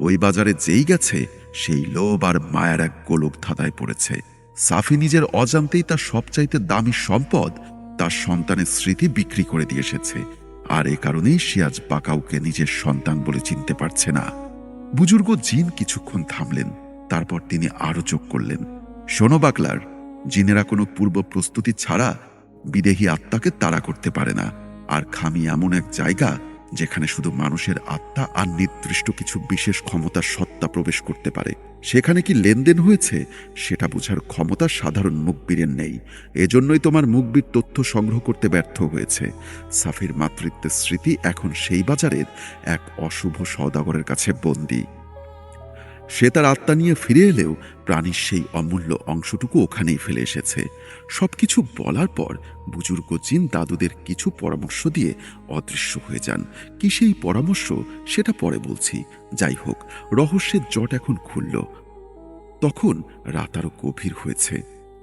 ওই বাজারে যেই গেছে সেই লোভ আর মায়ার এক গোলক ধাঁধায় পড়েছে। সাফি নিজের অজান্তেই তার সবচাইতে দামি সম্পদ, তার সন্তানের স্মৃতি বিক্রি করে দিয়ে এসেছে। আর এ কারণেই সে আজ বাকাউকে নিজের সন্তান বলে চিনতে পারছে না। বুজুর্গ জিন কিছুক্ষণ থামলেন, তারপর তিনি আরো যোগ করলেন, শোনো বাকলার, জিনেরা কোনো পূর্ব প্রস্তুতি ছাড়া বিদেহী আত্মাকে তাড়া করতে পারে না। আর খামি এমন এক জায়গা যেখানে শুধু মানুষের আত্মা আর নির্দিষ্ট কিছু বিশেষ ক্ষমতার সত্তা প্রবেশ করতে পারে। সেখানে কি লেনদেন হয়েছে সেটা বোঝার ক্ষমতা সাধারণ মুখবিরের নেই। এজন্যই তোমার মুখবির তথ্য সংগ্রহ করতে ব্যর্থ হয়েছে। সাফির মাতৃত্বের স্মৃতি এখন সেই বাজারের এক অশুভ সওদাগরের কাছে বন্দী। সে তার আত্মা নিয়ে ফিরে এলেও প্রাণীর সেই অমূল্য অংশটুকু ওখানেই ফেলে এসেছে। সবকিছু বলার পর বুজুর্গ জিন দাদুদের কিছু পরামর্শ দিয়ে অদৃশ্য হয়ে যান। কি সেই পরামর্শ সেটা পরে বলছি। যাই হোক, রহস্যের জট এখন খুলল। তখন রাত আরো গভীর হয়েছে।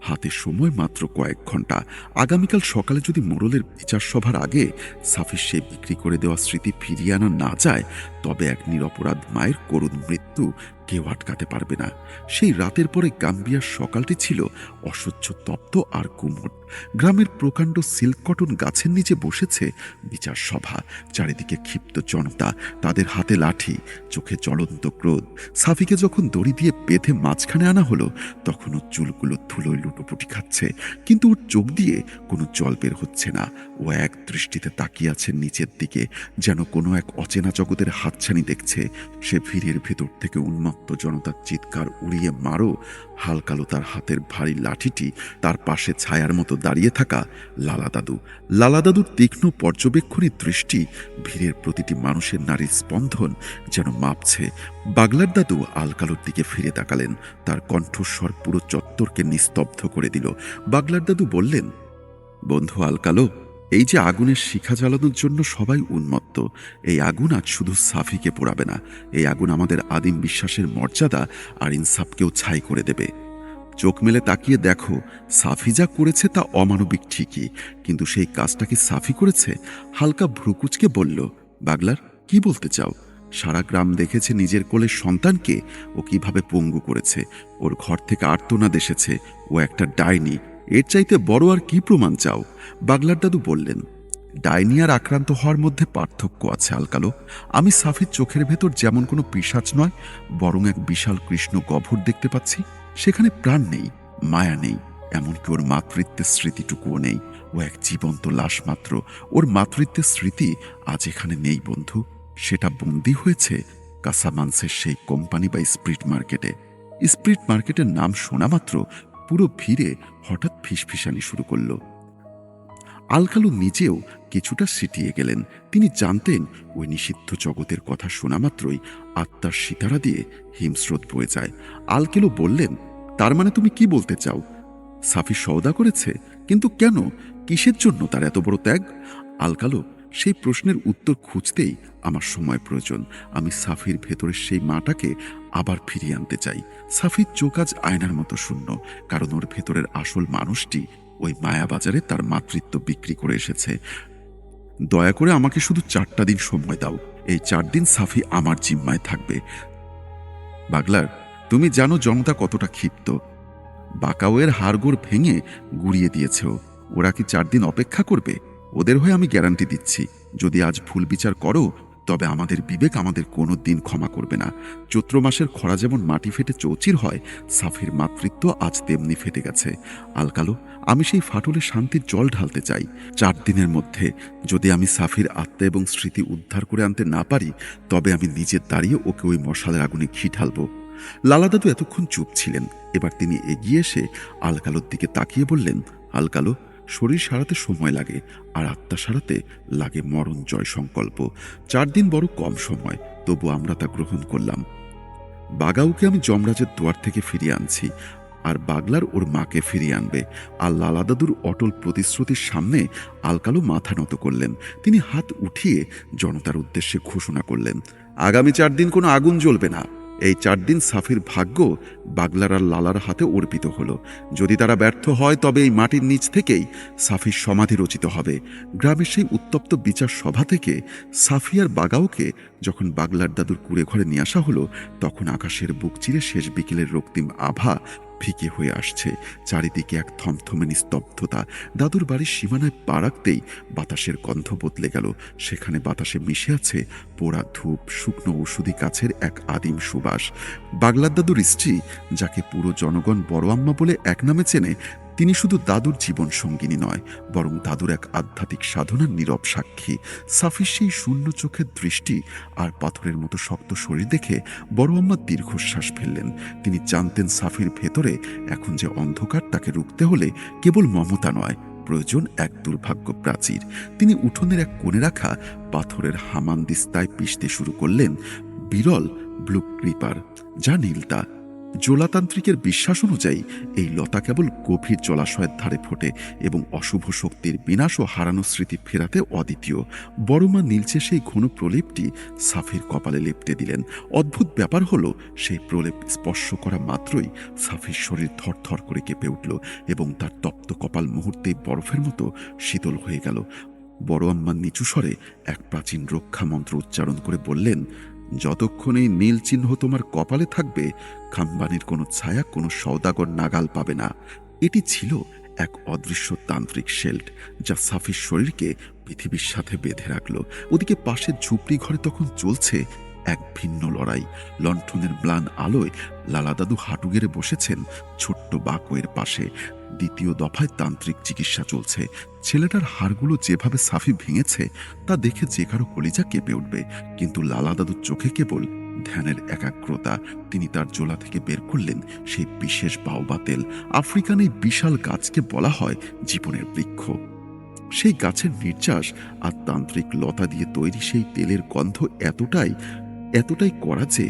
হাতে সময় মাত্র কয়েক ঘন্টা। আগামীকাল সকালে যদি মোড়লের বিচার সভার আগে সাফির সে বিক্রি করে দেওয়া স্মৃতি ফিরিয়ে আনা না যায়, তবে এক নিরপরাধ মায়ের করুণ মৃত্যু কেউ আটকাতে পারবে না। সেই রাতের পরে গাম্বিয়ার সকালটি ছিল অসহ্য তপ্ত আর কুমোট। গ্রামের প্রকাণ্ড সিল্ক কটন গাছের নিচে বসেছে বিচার সভা। চারিদিকে ক্ষিপ্ত জনতা, তাদের হাতে লাঠি, চোখে জ্বলন্ত ক্রোধ। সাফিকে যখন দড়ি দিয়ে বেঁধে মাঝখানে আনা হলো, তখনও চুলগুলো ধুলোয় লুটোপুটি খাচ্ছে, কিন্তু ওর চোখ দিয়ে কোনো জল বের হচ্ছে না। ও এক দৃষ্টিতে তাকিয়ে আছে নিচের দিকে, যেন কোনো এক অচেনা জগতের হাতছানি দেখছে। সে ভিড়ের ভেতর থেকে উন্মত্ত জনতার চিৎকার উড়িয়ে মারো হালকালো তার হাতের ভারী লাঠিটি তার পাশে ছায়ার মতো দাঁড়িয়ে থাকা লালা দাদু। লালা দাদুর তীক্ষ্ণ পর্যবেক্ষণী দৃষ্টি ভিড়ের প্রতিটি মানুষের নারীর স্পন্দন যেন মাপছে। বাগলার দাদু আলকালোর দিকে ফিরে তাকালেন। তার কণ্ঠস্বর পুরো চত্বরকে নিস্তব্ধ করে দিল। বাগলার দাদু বললেন, বন্ধু আলকালো, এই যে আগুনের শিখা জ্বালানোর জন্য সবাই উন্মত্ত, এই আগুন আজ শুধু সাফিকে পোড়াবে না, এই আগুন আমাদের আদিম বিশ্বাসের মর্যাদা আর ইনসাফকেও ছাই করে দেবে। চোখ মেলে তাকিয়ে দেখো, সাফি যা করেছে তা অমানবিক ঠিকই, কিন্তু সেই কাজটা কি সাফি করেছে? হালকা ভ্রুকুচকে বলল, বাগলার, কি বলতে চাও? সারা গ্রাম দেখেছে নিজের কোলের সন্তানকে ও কিভাবে পঙ্গু করেছে। ওর ঘর থেকে আর্তনাদ এসেছে, ও একটা ডাইনি। এর চাইতে বড় আর কি প্রমাণ চাও? বাগলার দাদু বললেন, ডাইনি আর আক্রান্ত হওয়ার মধ্যে পার্থক্য আছে আলকালো। আমি সাফির চোখের ভেতর যেমন কোনো পিশাচ নয়, বরং এক বিশাল কৃষ্ণ গভীর দেখতে পাচ্ছি। সেখানে প্রাণ নেই, মায়া নেই, এমনকি ওর মাতৃত্বের স্মৃতিটুকুও নেই। ও এক জীবন্ত লাশ মাত্র। ওর মাতৃত্বের স্মৃতি আজ এখানে নেই বন্ধু। সেটা বন্দী হয়েছে কাসামান্সের সেই কোম্পানি বা স্প্রিট মার্কেটে। স্প্রিট মার্কেটের নাম শোনা মাত্র পুরো ভিড়ে হঠাৎ ফিসফিসানি শুরু করল। আলকালু নিজেও কিছুটা সিটিয়ে গেলেন। তিনি জানতেন ওই নিষিদ্ধ জগতের কথা শোনা মাত্রই আত্মার সিতারা দিয়ে হিমস্রোত বয়ে যায়। আলকেলো বললেন, তার মানে তুমি কি বলতে চাও? সাফি সওদা করেছে, কিন্তু কেন? কিসের জন্য তার এত বড় ত্যাগ? আলকালো, সেই প্রশ্নের উত্তর খুঁজতেই আমার সময় প্রয়োজন। আমি সাফির ভেতরের সেই মাটাকে আবার ফিরিয়ে আনতে চাই। সাফির চোখ আজ আয়নার মতো শূন্য, কারণ ওর ভেতরের আসল মানুষটি ওই মায়াবাজারে তার মাতৃত্ব বিক্রি করে এসেছে। দয়া করে আমাকে শুধু 4টা দিন সময় দাও। এই 4 দিন সাফি আমার জিম্মায় থাকবে। বাগলার, তুমি জানো জনতা কতটা ক্ষিপ্ত। বাকাওয়ের হাড়গোড় ভেঙে গুড়িয়ে দিয়েছে ওরা কি 4 দিন অপেক্ষা করবে? ওদের হয়ে আমি গ্যারান্টি দিচ্ছি, যদি আজ ভুল বিচার করো তবে আমাদের বিবেক আমাদের কোনো দিন ক্ষমা করবে না। চৈত্র মাসের খরা যেমন মাটি ফেটে চৌচির হয়, সাফির মাতৃত্ব আজ তেমনি ফেটে গেছে। আলকালো, আমি সেই ফাটলে শান্তির জল ঢালতে চাই। 4 দিনের মধ্যে যদি আমি সাফির আত্মা এবং স্মৃতি উদ্ধার করে আনতে না পারি, তবে আমি নিজে দাঁড়িয়ে ওকে ওই মশালের আগুনে ঘি ঢালবো। লালাদাদু এতক্ষণ চুপ ছিলেন। এবার তিনি এগিয়ে এসে আলকালোর দিকে তাকিয়ে বললেন, আলকালো, শরীর সারাতে সময় লাগে, আর আত্মা সারাতে লাগে মরণ জয় সংকল্প। 4 দিন বড় কম সময়, তবু আমরা তা গ্রহণ করলাম। বাগাউকে আমি যমরাজের দুয়ার থেকে ফিরিয়ে আনছি, আর বাগলার ওর মাকে ফিরিয়ে আনবে। আর লালাদাদুর অটল প্রতিশ্রুতির সামনে আলকালো মাথা নত করলেন। তিনি হাত উঠিয়ে জনতার উদ্দেশ্যে ঘোষণা করলেন, আগামী 4 দিন কোনো আগুন জ্বলবে না। এই 4 দিন সাফির ভাগ্য বাগলার আর লালার হাতে অর্পিত হলো। যদি তারা ব্যর্থ হয়, তবে এই মাটির নিচ থেকেই সাফির সমাধি রচিত হবে। গ্রামের সেই উত্তপ্ত বিচার সভা থেকে সাফি আর বাগাওকে যখন বাগলার দাদুর কুড়ে ঘরে নিয়ে আসা হলো, তখন আকাশের বুক চিরে শেষ বিকেলের রক্তিম আভা ফিকে হয়ে আসছে। চারিদিকে এক থমথমে নিস্তব্ধতা। দাদুর বাড়ির সীমানায় পা রাখতেই বাতাসের গন্ধ বদলে গেল। সেখানে বাতাসে মিশে আছে পোড়া ধূপ, শুকনো ঔষধি গাছের এক আদিম সুবাস। বাগলার দাদুর স্ত্রী, যাকে পুরো জনগণ বড় আম্মা বলে এক নামে চেনে, তিনি শুধু দাদুর জীবন সঙ্গিনী নয়, বরং দাদুর এক আধ্যাত্মিক সাধনার নীরব সাক্ষী। সাফির সেই শূন্য চোখের দৃষ্টি আর পাথরের মতো শক্ত শরীর দেখে বড় আম্মা দীর্ঘশ্বাস ফেললেন। তিনি জানতেন সাফির ভেতরে এখন যে অন্ধকার, তাকে রুখতে হলে কেবল মমতা নয়, প্রয়োজন এক দুর্ভাগ্য প্রাচীর। তিনি উঠোনের এক কোণে রাখা পাথরের হামানদিস্তায় পিষতে শুরু করলেন বিরল ব্লু ক্রিপার, যা নীলতা। জোলাতান্ত্রিকের বিশ্বাস অনুযায়ী এই লতা কেবল গভীর জলাশয়ের ধারে ফোটে এবং অশুভ শক্তির বিনাশ ও হারানো স্মৃতি ফেরাতে অদ্বিতীয়। বড়মা নীলচে সেই ঘন প্রলেপটি সাফির কপালে লেপটে দিলেন। অদ্ভুত ব্যাপার হলো, সেই প্রলেপ স্পর্শ করা মাত্রই সাফির শরীর থরথর করে কেঁপে উঠল এবং তার তপ্ত কপাল মুহূর্তেই বরফের মতো শীতল হয়ে গেল। বড় আম্মা নিচু স্বরে এক প্রাচীন রক্ষা মন্ত্র উচ্চারণ করে বললেন, যতক্ষণ এই নীল চিহ্ন তোমার কপালে থাকবে, খাম্বানির কোনো ছায়া কোনো সওদাগর নাগাল পাবে না। এটি ছিল এক অদৃশ্য তান্ত্রিক শেল্ড, যা সাফির শরীরকে পৃথিবীর সাথে বেঁধে রাখল। ওদিকে পাশের ঝুপড়ি ঘরে তখন চলছে এক ভিন্ন লড়াই। লণ্ঠনের ম্লান আলোয় লালাদাদু হাঁটু গেড়ে বসেছেন ছোট্ট বাকোয়ের পাশে। দ্বিতীয় দফায় তান্ত্রিক চিকিৎসা চলছে। ছেলেটার হাড়গুলো যেভাবে সাফি ভেঙেছে, তা দেখে যে কারো কলিজা কেঁপে উঠবে। কিন্তু লালাদাদুর চোখে কেবল ধ্যানের একাগ্রতা। তিনি তার জোলা থেকে বের করলেন সেই বিশেষ বাওবা তেল। আফ্রিকান এই বিশাল গাছকে বলা হয় জীবনের বৃক্ষ। সেই গাছের নির্যাস আর তান্ত্রিক লতা দিয়ে তৈরি সেই তেলের গন্ধ এতটাই কড়া যে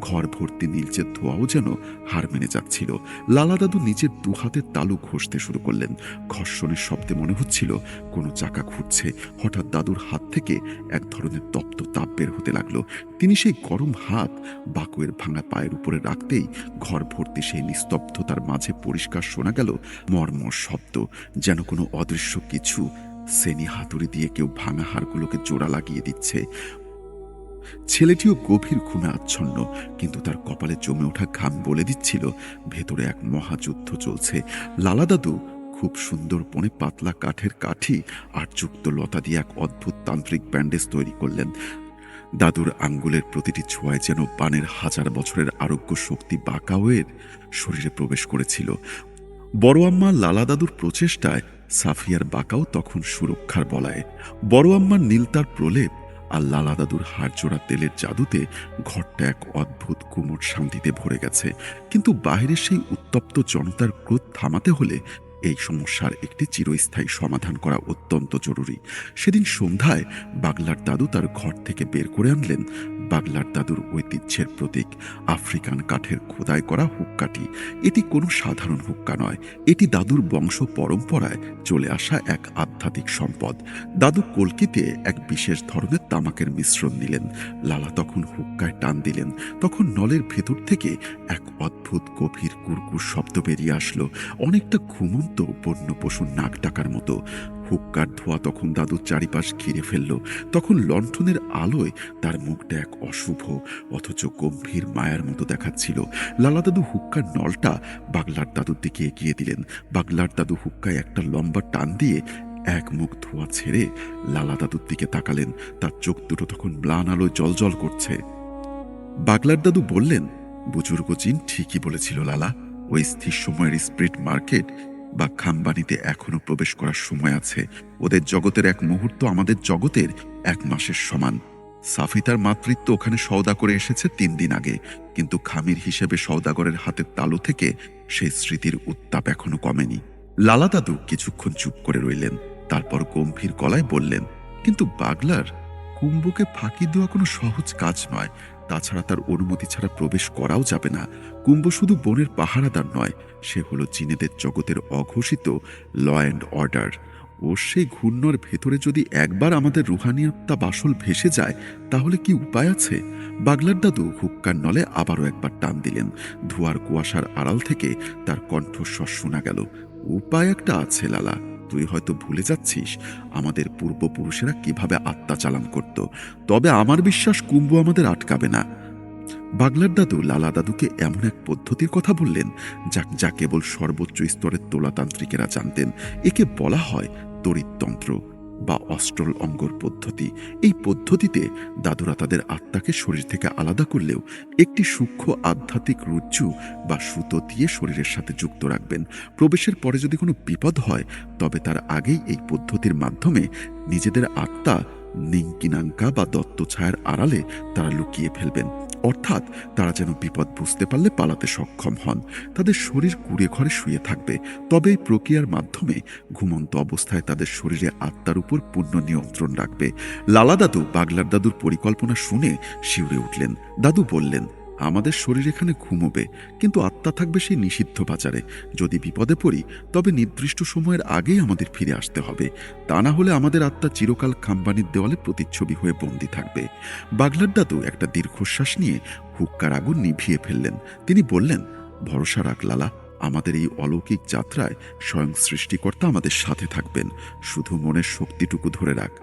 ঘর ভর্তি নীলচে ধোঁয়াও যেন হার মেনে যাচ্ছিল। লালা দাদু নিজের দুহাতের তালু ঘষতে শুরু করলেন। ঘর্ষণের শব্দে মনে হচ্ছিল কোনো চাকা ঘুরছে। হঠাৎ দাদুর হাত থেকে এক ধরনের তপ্ত তাপ বের হতে লাগলো। তিনি সেই গরম হাত বাকুয়ের ভাঙা পায়ের উপরে রাখতেই ঘর ভর্তি সেই নিস্তব্ধতার মাঝে পরিষ্কার শোনা গেল মর্মর শব্দ, যেন কোনো অদৃশ্য কিছু শ্রেণী হাতুড়ি দিয়ে কেউ ভাঙা হাড়গুলোকে জোড়া লাগিয়ে দিচ্ছে। ছেলেটিও গভীর ঘুমে আচ্ছন্ন, কিন্তু তার কপালে জমে ওঠা ঘাম বলে দিচ্ছিল ভেতরে এক মহাযুদ্ধ চলছে। লালা দাদু খুব সুন্দর বনে পাতলা কাঠের কাঠি আর যুক্ত লতা দিয়ে এক অদ্ভুত তান্ত্রিক ব্যান্ডেজ তৈরি করলেন। দাদুর আঙ্গুলের প্রতিটি ছোঁয়ায় যেন বানের হাজার বছরের আরোগ্য শক্তি বাঁকাওয়ের শরীরে প্রবেশ করেছিল। বড় আম্মা লালা দাদুর প্রচেষ্টায় সাফিয়ার বাঁকাও তখন সুরক্ষার বলায়। বড় আম্মার নীলতার প্রলেপ আর লালা দাদুর হাড়জোড়া তেলের জাদুতে ঘরটা এক অদ্ভুত কুমোট শান্তিতে ভরে গেছে। কিন্তু বাইরের সেই উত্তপ্ত জনতার ক্রোধ থামাতে হলে এই সমস্যার একটি চিরস্থায়ী সমাধান করা অত্যন্ত জরুরি। সেদিন সন্ধ্যায় বাগলার দাদু তার ঘর থেকে বের করে আনলেন বাগলার দাদুর ঐতিহ্যের প্রতীক আফ্রিকান কাঠের খোদাই করা হুক্কাটি। এটি কোনো সাধারণ হুক্কা নয়, এটি দাদুর বংশ পরম্পরায় চলে আসা এক আধ্যাত্মিক সম্পদ। দাদু কলকিতে এক বিশেষ ধরনের তামাকের মিশ্রণ নিলেন। লালা তখন হুক্কায় টান দিলেন, তখন নলের ভেতর থেকে এক অদ্ভুত গভীর কুরকুর শব্দ বেরিয়ে আসলো, অনেকটা ঘুমন্ত বন্য পশুর নাক ডাকার মতো। হুক্কার ধোঁয়া তখন দাদুর চারিপাশ ঘিরে ফেলল। তখন লণ্ঠনের আলোয় তার মুখটা এক অশুভ অথচ গম্ভীর মায়ার মতো দেখাচ্ছিল। লালা দাদু হুক্কার নলটা বাগলার দাদুর দিকে এগিয়ে দিলেন। বাগলার দাদু হুক্কায় একটা লম্বা টান দিয়ে এক মুখ ধোঁয়া ছেড়ে লালা দাদুর দিকে তাকালেন। তার চোখ দুটো তখন ম্লান আলোয় জ্বলজ্বল করছে। বাগলার দাদু বললেন, বুজুর্গ জিন ঠিকই বলেছিল লালা, ওই স্থির সময়ের স্প্রিট মার্কেট বা খাম্বানিতে এখনো প্রবেশ করার সময় আছে। ওদের জগতের এক মুহূর্ত আমাদের জগতের এক মাসের সমান। সাফি তার মাতৃত্ব ওখানে সওদা করে এসেছে 3 দিন আগে, কিন্তু খামির হিসেবে সওদাগরের হাতের তালু থেকে সেই স্মৃতির উত্তাপ এখনো কমেনি। লালা দাদু কিছুক্ষণ চুপ করে রইলেন, তারপর গম্ভীর গলায় বললেন, কিন্তু বাগলার, কুম্ভকে ফাঁকি দেওয়া কোনো সহজ কাজ নয়। তাছাড়া তার অনুমতি ছাড়া প্রবেশ করাও যাবে না। কুম্ভ শুধু বনের পাহারাদার নয়, সে হলো জিনেদের জগতের অঘোষিত ল অ্যান্ড অর্ডার। ও সেই ঘূর্ণর ভেতরে যদি একবার আমাদের রুহানিয়াত্মা বাসল ভেসে যায়, তাহলে কি উপায় আছে? বাগলার দাদু হুক্কার নলে আবারও একবার টান দিলেন। ধোঁয়ার কুয়াশার আড়াল থেকে তার কণ্ঠস্বর শোনা গেল, উপায় একটা আছে লালা, তুই হয়তো ভুলে যাচ্ছিস আমাদের পূর্বপুরুষেরা কিভাবে আত্মা চালান করত। তবে আমার বিশ্বাস কুম্ভ আমাদের আটকাবে না। বাগলার দাদু লালা দাদুকে এমন এক পদ্ধতির কথা বললেন যা কেবল সর্বোচ্চ স্তরের তোলাতান্ত্রিকেরা জানতেন। একে বলা হয় তড়িৎতন্ত্র বা অস্ট্রল অঙ্গর পদ্ধতি। এই পদ্ধতিতে দাদুরা তাদের আত্মাকে শরীর থেকে আলাদা করলেও একটি সূক্ষ্ম আধ্যাত্মিক রজ্জু বা সুতো দিয়ে শরীরের সাথে যুক্ত রাখবেন। প্রবেশের পরে যদি কোনো বিপদ হয়, তবে তার আগেই এই পদ্ধতির মাধ্যমে নিজেদের আত্মা নিঙ্কিনাঙ্কা বা দত্তছায়ার আড়ালে তারা লুকিয়ে ফেলবেন। অর্থাৎ তারা যেন বিপদ বুঝতে পারলে পালাতে সক্ষম হন। তাদের শরীর কুড়ে ঘরে শুয়ে থাকবে, তবে এই প্রক্রিয়ার মাধ্যমে ঘুমন্ত অবস্থায় তাদের শরীরে আত্মার উপর পূর্ণ নিয়ন্ত্রণ রাখবে। লালা দাদু বাগলার দাদুর পরিকল্পনা শুনে শিউরে উঠলেন। দাদু বললেন, আমাদের শরীর এখানে ঘুমোবে, কিন্তু আত্মা থাকবে সেই নিষিদ্ধ বাজারে। যদি বিপদে পড়ি, তবে নির্দিষ্ট সময়ের আগেই আমাদের ফিরে আসতে হবে। তা না হলে আমাদের আত্মা চিরকাল খাম্বানির দেওয়ালে প্রতিচ্ছবি হয়ে বন্দী থাকবে। বাগলার দাদু একটা দীর্ঘশ্বাস নিয়ে হুক্কার আগুন নিভিয়ে ফেললেন। তিনি বললেন, ভরসা রাখ লালা, আমাদের এই অলৌকিক যাত্রায় স্বয়ং সৃষ্টিকর্তা আমাদের সাথে থাকবেন। শুধু মনের শক্তিটুকু ধরে রাখ।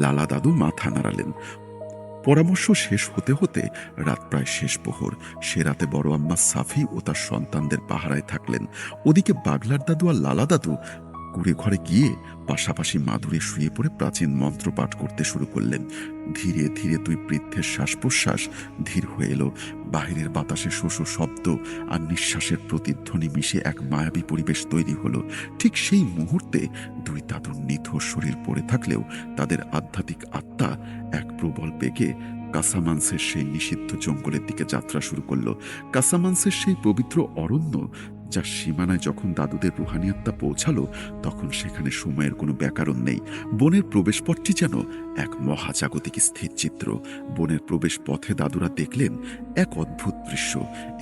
লালা দাদু মাথা নাড়ালেন। পরামর্শ শেষ হতে হতে রাত প্রায় শেষ প্রহর। সে রাতে বড় আম্মা সাফি ও তার সন্তানদের পাহারায় থাকলেন। ওদিকে বাগলার দাদু আর লালা দাদু কুড়ে ঘরে গিয়ে পাশাপাশি মাদুরে শুয়ে পড়ে প্রাচীন মন্ত্র পাঠ করতে শুরু করলেন। ধীরে ধীরে দুই বৃদ্ধের শ্বাস প্রশ্বাস ধীর হয়ে এলো। বাহিরের বাতাসে শোষ শব্দ আর নিঃশ্বাসের প্রতিধ্বনি মিশে এক মায়াবী পরিবেশ তৈরি হলো। ঠিক সেই মুহূর্তে দুই দাদুর নিথর শরীর পড়ে থাকলেও তাদের আধ্যাত্মিক আত্মা এক প্রবল বেগে কাসামান্সের সেই নিষিদ্ধ জঙ্গলের দিকে যাত্রা শুরু করলো। কাসামান্সের সেই পবিত্র অরণ্য যার সীমানায় যখন দাদুদের রুহানি আত্মা পৌঁছালো, তখন সেখানে সময়ের কোনো ব্যাকরণ নেই। বনের প্রবেশপথটি যেন এক মহাজাগতিক স্থির চিত্র। বনের প্রবেশ পথে দাদুরা দেখলেন এক অদ্ভুত দৃশ্য।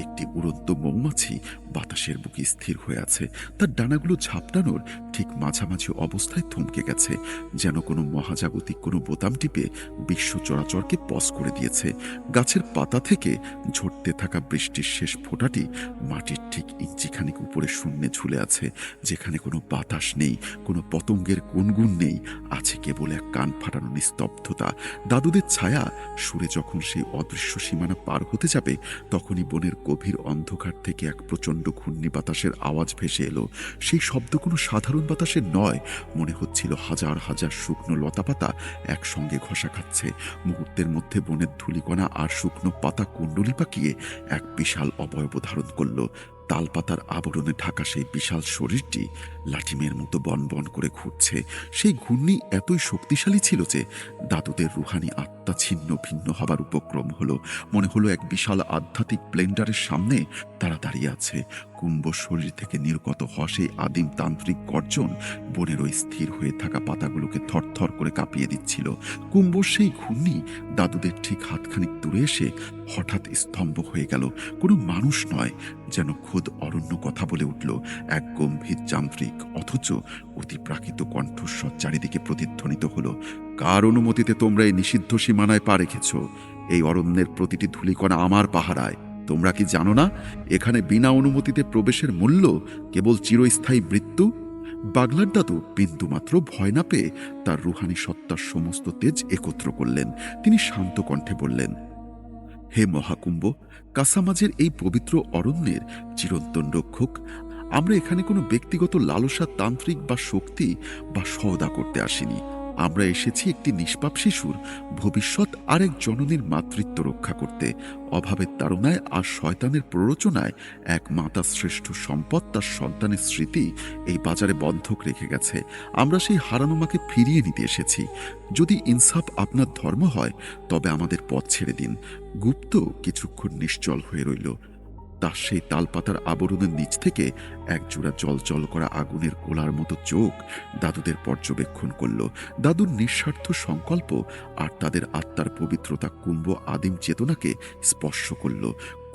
একটি উড়ন্ত মৌমাছি বাতাসের বুকে স্থির হয়ে আছে। তার ডানাগুলো ঝাপটানোর ঠিক মাঝামাঝি অবস্থায় থমকে গেছে, যেন কোনো মহাজাগতিক কোনো বোতাম টিপে বিশ্ব চরাচরকে পজ করে দিয়েছে। গাছের পাতা থেকে ঝরতে থাকা বৃষ্টির শেষ ফোঁটাটি মাটির ঠিক ইঞ্চিখানি মাসখানেক উপরে শূন্যে ঝুলে আছে, যেখানে কোনো বাতাস নেই, কোনো পতঙ্গের গুনগুন নেই, আছে কেবল এক কান ফাটানো নিস্তব্ধতা। দাদুদের ছায়া সুরে যখন সেই অদৃশ্য সীমানা পার হতে যাবে, তখনই বনের গভীর অন্ধকার থেকে এক প্রচণ্ড ঘূর্ণি বাতাসের আওয়াজ ভেসে এলো। সেই শব্দ কোনো সাধারণ বাতাসের নয়, মনে হচ্ছিল হাজার হাজার শুকনো লতাপাতা একসঙ্গে ঘষা খাচ্ছে। মুহূর্তের মধ্যে বনের ধূলিকণা আর শুকনো পাতা কুণ্ডলি পাকিয়ে এক বিশাল অবয়ব ধারণ করল। তালপাতার আবরণে ঢাকা সেই বিশাল শরীরটি লাঠিমের মতো বনবন করে ঘুরছে। সেই ঘূর্ণি এতই শক্তিশালী ছিল যে দাদুদের রুহানি আত্মা ছিন্ন ভিন্ন হবার উপক্রম হলো। মনে হলো এক বিশাল আধ্যাত্মিক ব্লেন্ডারের সামনে তারা দাঁড়িয়ে আছে। কুম্ভ শরীর থেকে নির্গত হওয়া সেই আদিম তান্ত্রিক গর্জন বনের ওই স্থির হয়ে থাকা পাতাগুলোকে থরথর করে কাঁপিয়ে দিচ্ছিল। কুম্ভর সেই ঘূর্ণি দাদুদের ঠিক হাতখানিক দূরে এসে হঠাৎ স্তম্ভ হয়ে গেল। কোনো মানুষ নয়, যেন খোদ অরণ্য কথা বলে উঠল। এক গম্ভীর যান্ত্রিক অথচ অতি প্রাকৃত কণ্ঠস্বর চারিদিকে প্রতিধ্বনিত হলো। কার অনুমতিতে তোমরা এই নিষিদ্ধ সীমানায় পা রেখেছ? এই অরণ্যের প্রতিটি ধূলিকণা আমার পাহারায়। তোমরা কি জানো না, এখানে বিনা অনুমতিতে প্রবেশের মূল্য কেবল চিরস্থায়ী মৃত্যু? বাগলার দাদু বিন্দুমাত্র ভয় না পেয়ে তার রুহানি সত্তার সমস্ত তেজ একত্র করলেন। তিনি শান্ত কণ্ঠে বললেন, হে মহাকুম্ভ, কাসামাজের এই পবিত্র অরণ্যের চিরন্তন রক্ষক, আমরা এখানে কোনো ব্যক্তিগত লালসা, তান্ত্রিক বা শক্তি বা সওদা করতে আসিনি। আমরা এসেছি একটি নিষ্পাপ শিশুর ভবিষ্যৎ আর এক জননীর মাতৃত্ব রক্ষা করতে। অভাবের তাড়নায় আর শয়তানের প্ররোচনায় এক মাতা শ্রেষ্ঠ সম্পদ, তার সন্তানের স্মৃতি এই বাজারে বন্ধক রেখে গেছে। আমরা সেই হারানো মাকে ফিরিয়ে নিতে এসেছি। যদি ইনসাফ আপনার ধর্ম হয়, তবে আমাদের পথ ছেড়ে দিন। গুপ্ত কিছুক্ষণ নিশ্চল হয়ে রইল। তার সেই তালপাতার আবরণের নিচ থেকে একজোড়া জল করা আগুনের গোলার মতো চোখ দাদুদের পর্যবেক্ষণ করল। দাদুর নিঃস্বার্থ সংকল্প আর তাদের আত্মার পবিত্রতা কুম্ভ আদিম চেতনাকে স্পর্শ করল।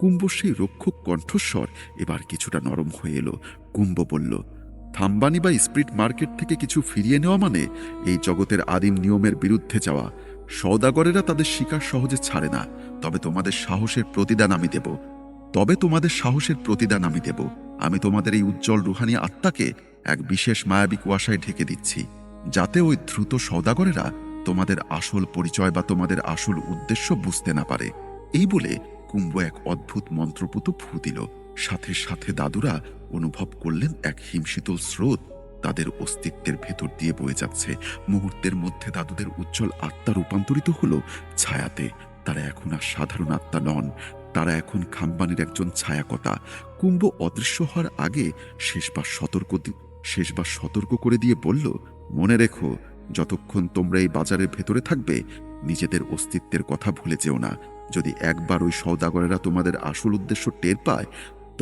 কুম্ভ সেই রক্ষক কণ্ঠস্বর এবার কিছুটা নরম হয়ে এলো। কুম্ভ বলল, থাম্বানি বা স্প্রিট মার্কেট থেকে কিছু ফিরিয়ে নেওয়া মানে এই জগতের আদিম নিয়মের বিরুদ্ধে যাওয়া। সওদাগরেরা তাদের শিকার সহজে ছাড়ে না। তবে তোমাদের সাহসের প্রতিদান আমি দেব। আমি তোমাদের এই উজ্জ্বল রুহানি আত্মাকে এক বিশেষ মায়াবী কুয়াশায় ঢেকে দিচ্ছি, যাতে ওই দ্রুত সওদাগরেরা তোমাদের আসল পরিচয় বা তোমাদের আসল উদ্দেশ্য বুঝতে না পারে। এই বলে কুম্ভ এক অদ্ভুত মন্ত্রপুত ফু দিল। সাথে সাথে দাদুরা অনুভব করলেন এক হিমশীতল স্রোত তাদের অস্তিত্বের ভেতর দিয়ে বয়ে যাচ্ছে। মুহূর্তের মধ্যে দাদুদের উজ্জ্বল আত্মা রূপান্তরিত হলো ছায়াতে। তারা এখন আর সাধারণ আত্মা নন, তারা এখন খাম্বানির একজন ছায়াকতা। কুম্ভ অদৃশ্য হওয়ার আগে শেষবার সতর্ক করে দিয়ে বলল, মনে রেখো, যতক্ষণ তোমরা এই বাজারের ভেতরে থাকবে, নিজেদের অস্তিত্বের কথা ভুলে যেও না। যদি একবার ওই সওদাগরেরা তোমাদের আসল উদ্দেশ্য টের পায়,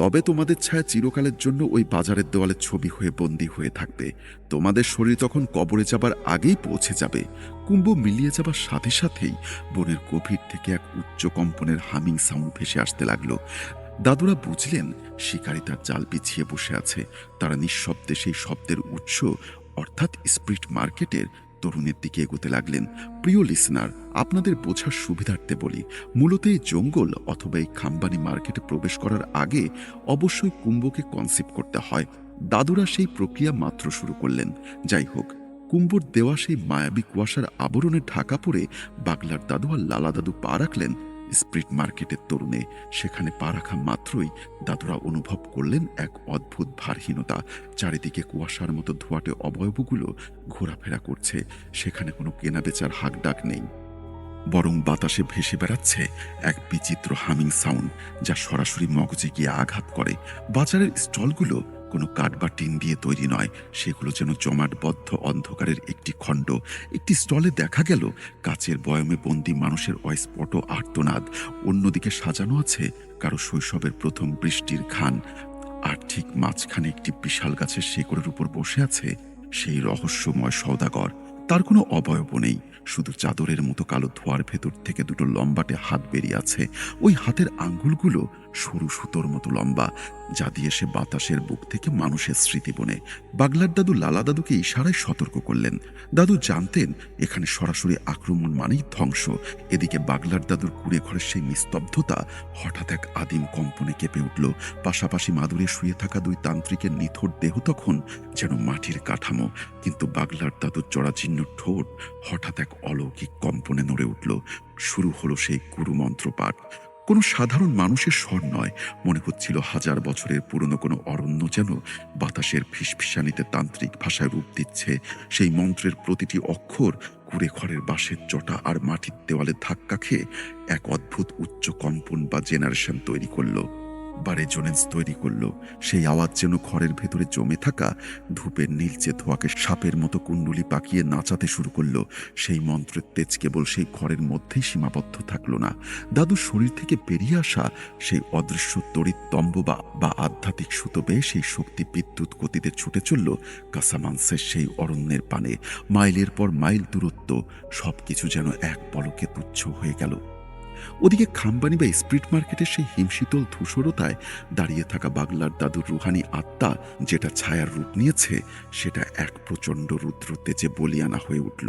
তবে তোমাদের ছায়া চিরকালের জন্য ওই বাজারের দেওয়ালে ছবি হয়ে বন্দী হয়ে থাকবে। তোমাদের শরীর তখন কবরে যাবার আগেই পৌঁছে যাবে। কুম্ভ মিলিয়ে যাবার সাথে সাথেই বনের গভীর থেকে এক উচ্চ কম্পনের হামিং সাউন্ড ভেসে আসতে লাগলো। দাদুরা বুঝলেন শিকারী তার জাল বিছিয়ে বসে আছে। তারা নিঃশব্দে সেই শব্দের উৎস অর্থাৎ স্প্রিট মার্কেটের তরুণের দিকে এগোতে লাগলেন। প্রিয় লিসনার, আপনাদের বোঝার সুবিধার্থে বলি, মূলত এই জঙ্গল অথবা এই খাম্বানি মার্কেটে প্রবেশ করার আগে অবশ্যই কুম্ভকে কনসেপ্ট করতে হয়। দাদুরা সেই প্রক্রিয়া মাত্র শুরু করলেন। যাই হোক, কুম্ভর দেওয়া সেই মায়াবী কুয়াশার আবরণে ঢাকা পড়ে বাগলার দাদু আর লালা দাদু পা রাখলেন স্প্রিট মার্কেটের তরুণে। সেখানে পা রাখা মাত্রই দাদুরা অনুভব করলেন এক অদ্ভুত ভারহীনতা। চারিদিকে কুয়াশার মতো ধোঁয়াটে অবয়বগুলো ঘোরাফেরা করছে। সেখানে কোনো কেনাবেচার হাকডাক নেই, বরং বাতাসে ভেসে বেড়াচ্ছে এক বিচিত্র হামিং সাউন্ড, যা সরাসরি মগজে গিয়ে আঘাত করে। বাজারের স্টলগুলো কোনো কাঠ বা টিন দিয়ে তৈরি নয়, সেগুলো যেন জমাটবদ্ধ অন্ধকারের একটি খণ্ড। একটি স্টলে দেখা গেল কাচের বয়মে বন্দি মানুষের অস্ফুট আর্তনাদ। অন্যদিকে সাজানো আছে কারো শৈশবের প্রথম বৃষ্টির ঘ্রাণ। আর ঠিক মাঝখানে একটি বিশাল গাছের শেকড়ের উপর বসে আছে সেই রহস্যময় সওদাগর। তার কোনো অবয়ব নেই, শুধু চাদরের মতো কালো ধোঁয়ার ভেতর থেকে দুটো লম্বাটে হাত বেরিয়ে আছে। ওই হাতের আঙ্গুলগুলো সরু সুতোর মতো লম্বা, যা দিয়ে সে বাতাসের বুক থেকে মানুষের স্মৃতি বনে। বাগলার দাদু লালা দাদুকে ইশারায় সতর্ক করলেন। দাদু জানতেন এখানে সরাসরি আক্রমণ মানেই ধ্বংস। এদিকে বাগলার দাদুর কুঁড়ে ঘরের সেই নিস্তব্ধতা হঠাৎ এক আদিম কম্পনে কেঁপে উঠল। পাশাপাশি মাদুরে শুয়ে থাকা দুই তান্ত্রিকের নিথর দেহ তখন যেন মাটির কাঠামো, কিন্তু বাগলার দাদুর জরাজীর্ণ ঠোঁট হঠাৎ এক অলৌকিক কম্পনে নড়ে উঠল। শুরু হলো সেই গুরুমন্ত্র পাঠ। কোনো সাধারণ মানুষের স্বর নয়, মনে হচ্ছিল হাজার বছরের পুরনো কোনো অরণ্য যেন বাতাসের ফিসফিসানিতে তান্ত্রিক ভাষায় রূপ দিচ্ছে। সেই মন্ত্রের প্রতিটি অক্ষর কুঁড়ে ঘরের বাঁশের চটা আর মাটির দেওয়ালে ধাক্কা খেয়ে এক অদ্ভুত উচ্চ কম্পন বা জেনারেশন তৈরি করলো, বা রেজোনেন্স তৈরি করলো। সেই আওয়াজ যেন ঘরের ভেতরে জমে থাকা ধূপের নীলচে ধোঁয়াকে সাপের মতো কুণ্ডুলি পাকিয়ে নাচাতে শুরু করলো। সেই মন্ত্রের তেজ কেবল সেই ঘরের মধ্যেই সীমাবদ্ধ থাকলো না, দাদুর শরীর থেকে বেরিয়ে আসা সেই অদৃশ্য তড়িৎ তম্ব বা আধ্যাত্মিক সুতো বেয়ে সেই শক্তি বিদ্যুৎ গতিতে ছুটে চলল কাসামান্সের সেই অরণ্যের পানে। মাইলের পর মাইল দূরত্ব, সবকিছু যেন এক পলকে তুচ্ছ হয়ে গেল। ওদিকে খাম্বানি বা স্প্রিট মার্কেটের সেই হিমশীতল ধূসরতায় দাঁড়িয়ে থাকা বাগলার দাদুর রুহানি আত্মা, যেটা ছায়ার রূপ নিয়েছে, সেটা এক প্রচণ্ড রুদ্র তেজে বলিয়ানা হয়ে উঠল।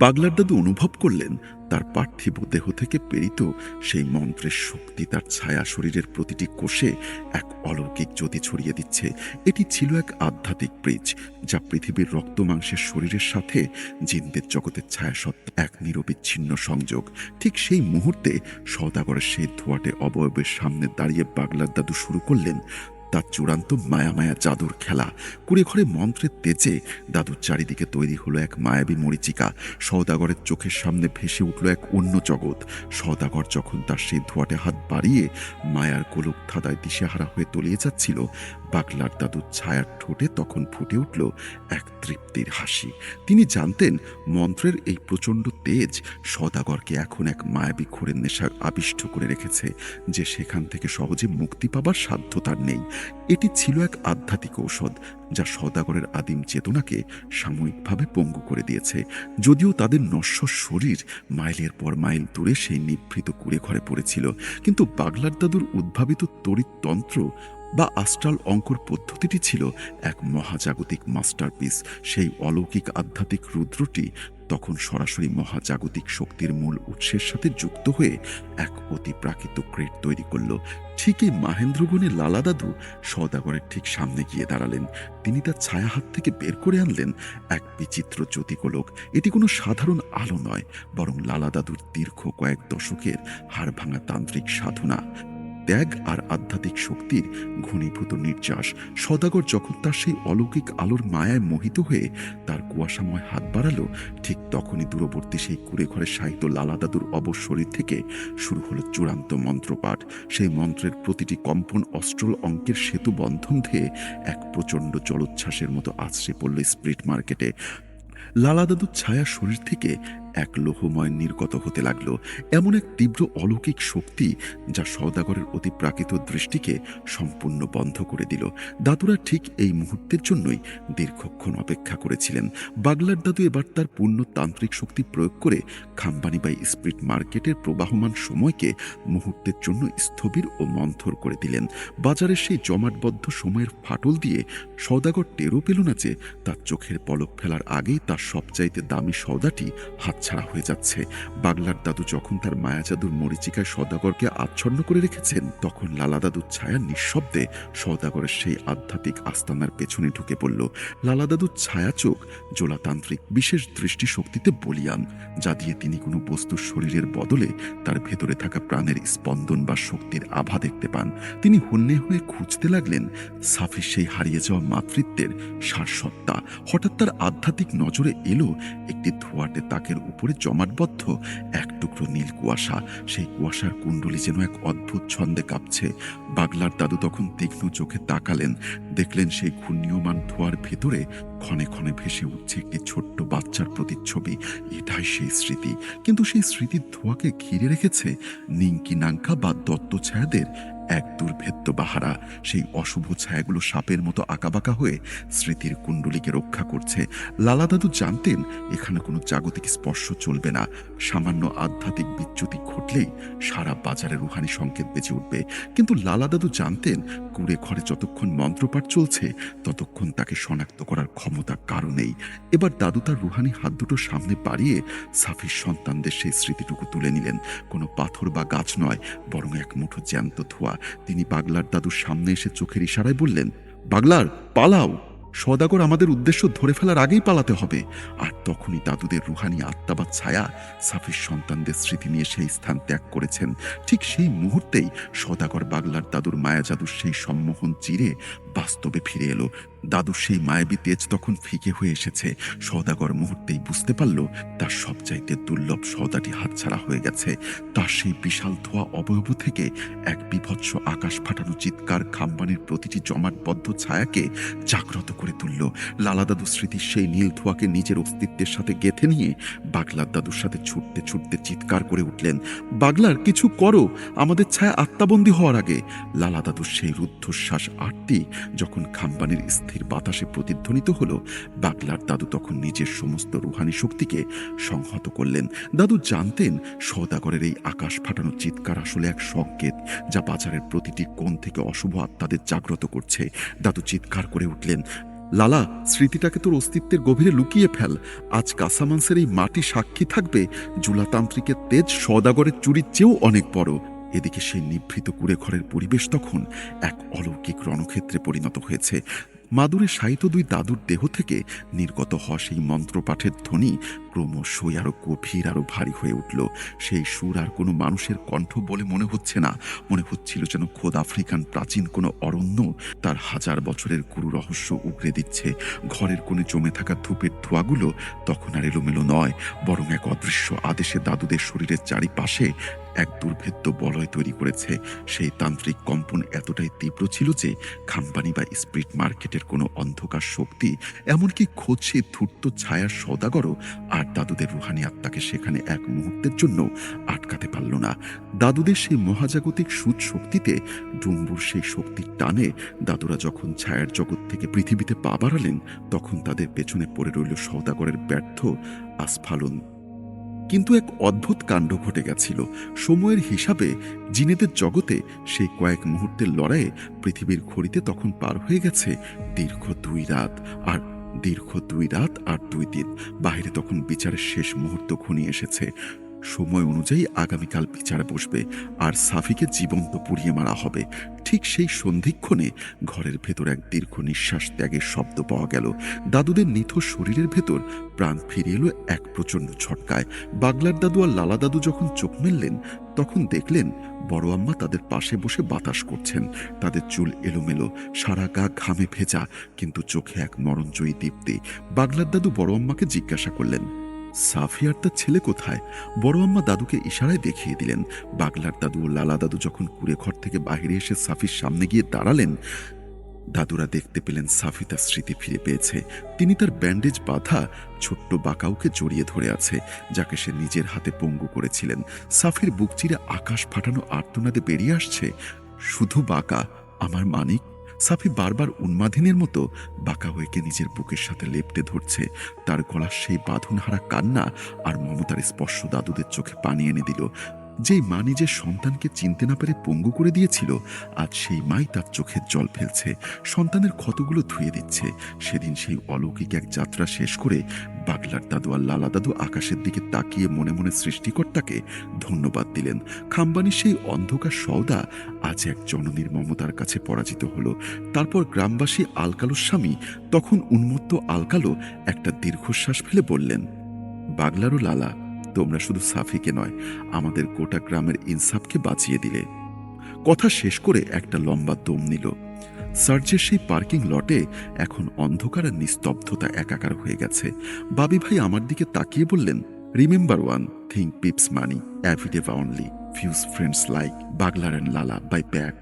বাগলার দাদু অনুভব করলেন তার পার্থিব দেহ থেকে প্রেরিত সেই মন্ত্রের শক্তি তার ছায়া শরীরের প্রতিটি কোষে এক অলৌকিক জ্যোতি ছড়িয়ে দিচ্ছে। এটি ছিল এক আধ্যাত্মিক ব্রিজ, যা পৃথিবীর রক্ত মাংসের শরীরের সাথে জিনদের জগতের ছায়া সত্ত্বে এক নিরবিচ্ছিন্ন সংযোগ। ঠিক সেই মুহূর্তে সওদাগরের সেই ধোঁয়াটে অবয়বের সামনে দাঁড়িয়ে বাগলার দাদু শুরু করলেন তার চূড়ান্ত মায়া মায়া জাদুর খেলা। কুড়ে ঘরে মন্ত্রের তেজে দাদুর চারিদিকে তৈরি হলো এক মায়াবী মরিচিকা। সওদাগরের চোখের সামনে ভেসে উঠল এক অন্য জগৎ। সওদাগর যখন তার সেই ধোঁয়াটে হাত বাড়িয়ে মায়ার গোলক ধাঁধায় দিশেহারা হয়ে তলিয়ে যাচ্ছিল, বাগলার দাদুর ছায়ার ঠোঁটে তখন ফুটে উঠল এক তৃপ্তির হাসি। তিনি জানতেন মন্ত্রের এই প্রচণ্ড তেজ সওদাগরকে এখন এক মায়াবী ঘোরের নেশা আবিষ্ট করে রেখেছে, যে সেখান থেকে সহজে মুক্তি পাবার সাধ্য তার নেই। এটি ছিল এক আধ্যাত্মিক ঔষধ, যা সওদাগরের আদিম চেতনাকে সাময়িকভাবে পঙ্গু করে দিয়েছে। যদিও তাদের নশ্বর শরীর মাইলের পর মাইল দূরে সেই নিভৃত কুঁড়ে ঘরে পড়েছিল, কিন্তু বাগলার দাদুর উদ্ভাবিত তড়িৎতন্ত্র বা আস্ট্রাল অঙ্কর পদ্ধতিটি ছিল এক মহাজাগতিক মাস্টারপিস। সেই অলৌকিক আধ্যাত্মিক রুদ্রটি তখন সরাসরি মহাজাগতিক শক্তির মূল উৎসের সাথে যুক্ত হয়ে এক অতি প্রাকৃত ক্রেট তৈরি করল। ঠিক এই মাহেন্দ্রগুণে লালা দাদু সওদাগরের ঠিক সামনে গিয়ে দাঁড়ালেন। তিনি তার ছায়া হাত থেকে বের করে আনলেন এক বিচিত্র জ্যোতিকোলক। এটি কোনো সাধারণ আলো নয়, বরং লালা দাদুর দীর্ঘ কয়েক দশকের হাড়ভাঙা তান্ত্রিক সাধনা, ত্যাগ আর আধ্যাত্মিক শক্তির ঘনীভূত নির্যাস। সওদাগর যখন তার সেই অলৌকিক আলোর মায়ায় মোহিত হয়ে তার কুয়াশাময় হাত বাড়ালো, ঠিক তখনই দূরবর্তী সেই কুঁড়ে ঘরে শায়িত লালা দাদুর অবশ শরীর থেকে শুরু হলো চূড়ান্ত মন্ত্রপাঠ। সেই মন্ত্রের প্রতিটি কম্পন অস্ট্রল অঙ্কের সেতু বন্ধন ধেয়ে এক প্রচণ্ড জলোচ্ছ্বাসের মতো আছড়ে পড়ল স্প্রিট মার্কেটে। লালা দাদুর ছায়া শরীর থেকে এক লোহময় নির্গত হতে লাগলো, এমন এক তীব্র অলৌকিক শক্তি যা সওদাগরের অতি প্রাকৃত দৃষ্টিকে সম্পূর্ণ বন্ধ করে দিল। দাদুরা ঠিক এই মুহূর্তের জন্যই দীর্ঘক্ষণ অপেক্ষা করেছিলেন। বাগলার দাদু এবার তার পূর্ণ তান্ত্রিক শক্তি প্রয়োগ করে খাম্বানি বাই স্প্রিট মার্কেটের প্রবাহমান সময়কে মুহূর্তের জন্য স্থবির ও মন্থর করে দিলেন। বাজারের সেই জমাটবদ্ধ সময়ের ফাটল দিয়ে সওদাগর টেরও পেল না যে তার চোখের পলক ফেলার আগেই তার সবচাইতে দামি সওদাটি হাতছাড়া হয়ে যাচ্ছে। বাগলার দাদু যখন তার মায়াজাদুর মরিচিকায় সওদাগরকে আচ্ছন্ন করে রেখেছেন, তখন লালা দাদুর ছায়া নিঃশব্দে সওদাগরের সেই আধ্যাত্মিক আস্তানার পেছনে ঢুকে পড়ল। লালা দাদুর ছায়া চোখ জোলাতান্ত্রিক বিশেষ দৃষ্টিশক্তিতে বলিয়ান, যা দিয়ে তিনি কোনো বস্তুর শরীরের বদলে তার ভেতরে থাকা প্রাণের স্পন্দন বা শক্তির আভা দেখতে পান। তিনি হন্যে হয়ে খুঁজতে লাগলেন সাফির সেই হারিয়ে যাওয়া মাতৃত্বের সারসত্তা। হঠাৎ তার আধ্যাত্মিক নজরে এলো একটি ধোঁয়াটে তাকের উপরে জমাটবদ্ধ এক টুকরো নীল কুয়াশা। সেই কুয়াশার কুণ্ডলী যেন এক অদ্ভুত ছন্দে কাঁপছে। বাগলার দাদু তখন তীক্ষ্ণ চোখে তাকালেন, দেখলেন সেই ঘূর্ণীয়মান ধোঁয়ার ভেতরে ক্ষণে ক্ষণে ভেসে উঠছে একটি ছোট্ট বাচ্চার প্রতিচ্ছবি। এটাই সেই স্মৃতি, কিন্তু সেই স্মৃতির ধোঁয়াকে ঘিরে রেখেছে নিঙ্কি নাঙ্কা বা দত্ত ছায়াদের এক দুর্ভেদ্য বাহারা। সেই অশুভ ছায়াগুলো সাপের মতো আঁকাবাঁকা হয়ে স্মৃতির কুণ্ডলীকে রক্ষা করছে। লালা দাদু জানতেন এখানে কোনো জাগতিক স্পর্শ চলবে না। সামান্য আধ্যাত্মিক বিচ্যুতি ঘটলেই সারা বাজারে রুহানি সংকেত বেজে উঠবে। কিন্তু লালা দাদু জানতেন কুড়ে ঘরে যতক্ষণ মন্ত্রপাঠ চলছে ততক্ষণ তাকে শনাক্ত করার ক্ষমতা কারো নেই। এবার দাদু তার রুহানি হাত দুটো সামনে বাড়িয়ে সাফির সন্তানদের সেই স্মৃতিটুকু তুলে নিলেন। কোনো পাথর বা গাছ নয়, বরং এক মুঠো জ্যান্ত ধোঁয়া। তিনি পাগলার দাদুর সামনে এসে চোখের ইশারায় বললেন, পাগলার পালাও, সওদাগর আমাদের উদ্দেশ্য ধরে ফেলার আগেই পালাতে হবে। আর তখনই দাদুদের রুহানি আত্মা বা ছায়া সাফির সন্তানদের স্মৃতি নিয়ে সেই স্থান ত্যাগ করেছেন। ঠিক সেই মুহূর্তেই সওদাগর বাগলার দাদুর মায়া জাদুর সেই সম্মোহন চিরে বাস্তবে ফিরে এলো। দাদুর সেই মায়াবী তেজ তখন ফিকে হয়ে এসেছে। সওদাগর মুহূর্তেই বুঝতে পারল তার সবচাইতে দুর্লভ সওদাটি হাতছাড়া হয়ে গেছে। তার সেই বিশাল ধোয়া অবয়ব থেকে এক বিভৎস আকাশ ফাটানো চিৎকার খাম্বানির প্রতিটি জমাটবদ্ধ ছায়াকে জাগ্রত করে তুলল। লালা দাদু স্মৃতির সেই নীল ধোঁয়াকে নিজের অস্তিত্বের সাথে গেঁথে নিয়ে বাগলার দাদুর সাথে ছুটতে ছুটতে চিৎকার করে উঠলেন, বাগলার কিছু করো, আমাদের ছায়া আত্মাবন্দী হওয়ার আগে। লালা দাদুর সেই রুদ্ধশ্বাস আরতি যখন খাম্বানির স্থির বাতাসে প্রতিধ্বনিত হলো, বাগলার দাদু তখন নিজের সমস্ত রুহানি শক্তিকে সংহত করলেন। দাদু জানতেন সওদাগরের এই আকাশ ফাটানো চিৎকার আসলে এক সংকেত, যা বাজারের প্রতিটি কোণ থেকে অশুভ আত্মাদের জাগ্রত করছে। দাদু চিৎকার করে উঠলেন, লালা, স্মৃতিটাকে তোর অস্তিত্বের গভীরে লুকিয়ে ফেল। আজ কাসামান্সের এই মাটি সাক্ষী থাকবে জুলাতান্ত্রিকের তেজ সওদাগরের চুরির চেয়েও অনেক বড়। এদিকে সেই নিভৃত কুড়ে ঘরের পরিবেশ তখন এক অলৌকিক রণক্ষেত্রে পরিণত হয়েছে। মাদুরে শায়িত দুই দাদুর দেহ থেকে নির্গত হওয়া সেই মন্ত্রপাঠের ধ্বনি ক্রমশই আরো গভীর, আরো ভারী হয়ে উঠল। সেই সুর আর কোনো মানুষের কণ্ঠ বলে মনে হচ্ছে না, মনে হচ্ছিল যেন খোদ আফ্রিকান প্রাচীন কোনো অরণ্য তার হাজার বছরের গুরু রহস্য উগরে দিচ্ছে। ঘরের কোণে জমে থাকা ধূপের ধোঁয়াগুলো তখন আর এলোমেলো নয়, বরং এক অদৃশ্য আদেশে দাদুদের শরীরের চারিপাশে এক দুর্ভেদ্য বলয় তৈরি করেছে। সেই তান্ত্রিক কম্পন এতটাই তীব্র ছিল যে খাম্বানি বা স্প্রিট মার্কেটের কোনো অন্ধকার শক্তি, এমনকি খোঁজে ধূর্ত ছায়ার সওদাগরও আর দাদুদের রুহানি আত্মাকে সেখানে এক মুহূর্তের জন্য আটকাতে পারল না। দাদুদের সেই মহাজাগতিক সুদ শক্তিতে ডুম্বুর সেই শক্তির টানে দাদুরা যখন ছায়ার জগৎ থেকে পৃথিবীতে পা বাড়ালেন, তখন তাদের পেছনে পড়ে রইল সওদাগরের ব্যর্থ আস্ফালন। কিন্তু এক অদ্ভুত কাণ্ড ঘটে গেছিল। সময়ের হিসাবে জিনেদের জগতে সেই কয়েক মুহূর্তের লড়াইয়ে পৃথিবীর ঘড়িতে তখন পার হয়ে গেছে দীর্ঘ 2 রাত আর 2 দিন। বাহিরে তখন বিচারের শেষ মুহূর্ত ঘনিয়ে এসেছে। সময় অনুযায়ী আগামীকাল বিচারে বসবে আর সাফিকে জীবন্ত পুড়িয়ে মারা হবে। ঠিক সেই সন্ধিক্ষণে ঘরের ভেতর এক দীর্ঘ নিঃশ্বাস ত্যাগের শব্দ পাওয়া গেল। দাদুদের নিথর শরীরের ভেতর প্রাণ ফিরে এলো এক প্রচণ্ড ঝটকায়। বাগলার দাদু আর লালা দাদু যখন চোখ মেললেন, তখন দেখলেন বড় আম্মা তাদের পাশে বসে বাতাস করছেন। তাদের চুল এলোমেলো, সারা গা ঘামে ভেজা, কিন্তু চোখে এক মরণজয়ী দীপ্তি। বাগলার দাদু বড় আম্মাকে জিজ্ঞাসা করলেন, সাফি আর তার ছেলে কোথায়? বড় আম্মা দাদুকে ইশারায় দেখিয়ে দিলেন। বাগলার দাদু ও লালা দাদু যখন কুড়ে ঘর থেকে বাইরে এসে সাফির সামনে গিয়ে দাঁড়ালেন, দাদুরা দেখতে পেলেন সাফি তার স্মৃতি ফিরে পেয়েছে। তিনি তার ব্যান্ডেজ বাঁধা ছোট্ট বাঁকাউকে জড়িয়ে ধরে আছে, যাকে সে নিজের হাতে পঙ্গু করেছিলেন। সাফির বুক চিরে আকাশ ফাটানো আর্তনাদে বেরিয়ে আসছে, শুধু বাঁকা, আমার মানিক। সাফি বারবার উন্মাদিনের মতো বাঁকা হয়েকে নিজের বুকের সাথে লেপটে ধরছে। তার গলার সেই বাঁধনহারা কান্না আর মমতার স্পর্শ দাদুদের চোখে পানি এনে দিল। যেই মা নিজের সন্তানকে চিনতে না পেরে পঙ্গু করে দিয়েছিল, আজ সেই মাই তার চোখের জল ফেলছে, সন্তানের ক্ষতগুলো ধুয়ে দিচ্ছে। সেদিন সেই অলৌকিক এক যাত্রা শেষ করে বাগলার দাদু আর লালা দাদু আকাশের দিকে তাকিয়ে মনে মনে সৃষ্টিকর্তাকে ধন্যবাদ দিলেন। খাম্বানির সেই অন্ধকার সওদা আজ এক জননীর মমতার কাছে পরাজিত হলো। তারপর গ্রামবাসী আলকালোর স্বামী, তখন উন্মত্ত আলকালো একটা দীর্ঘশ্বাস ফেলে বললেন, বাগলার ও লালা, তোমরা শুধু সাফিকে নয়, আমাদের গোটা গ্রামের ইনসাফকে বাঁচিয়ে দিলে। কথা শেষ করে একটা লম্বা দম নিল। সার্চের সেই পার্কিং লটে এখন অন্ধকার আর নিস্তব্ধতা একাকার হয়ে গেছে। বাবি ভাই আমার দিকে তাকিয়ে বললেন, remember one thing, peeps money everyday only, fuse friends like Baglar and Lala buy back.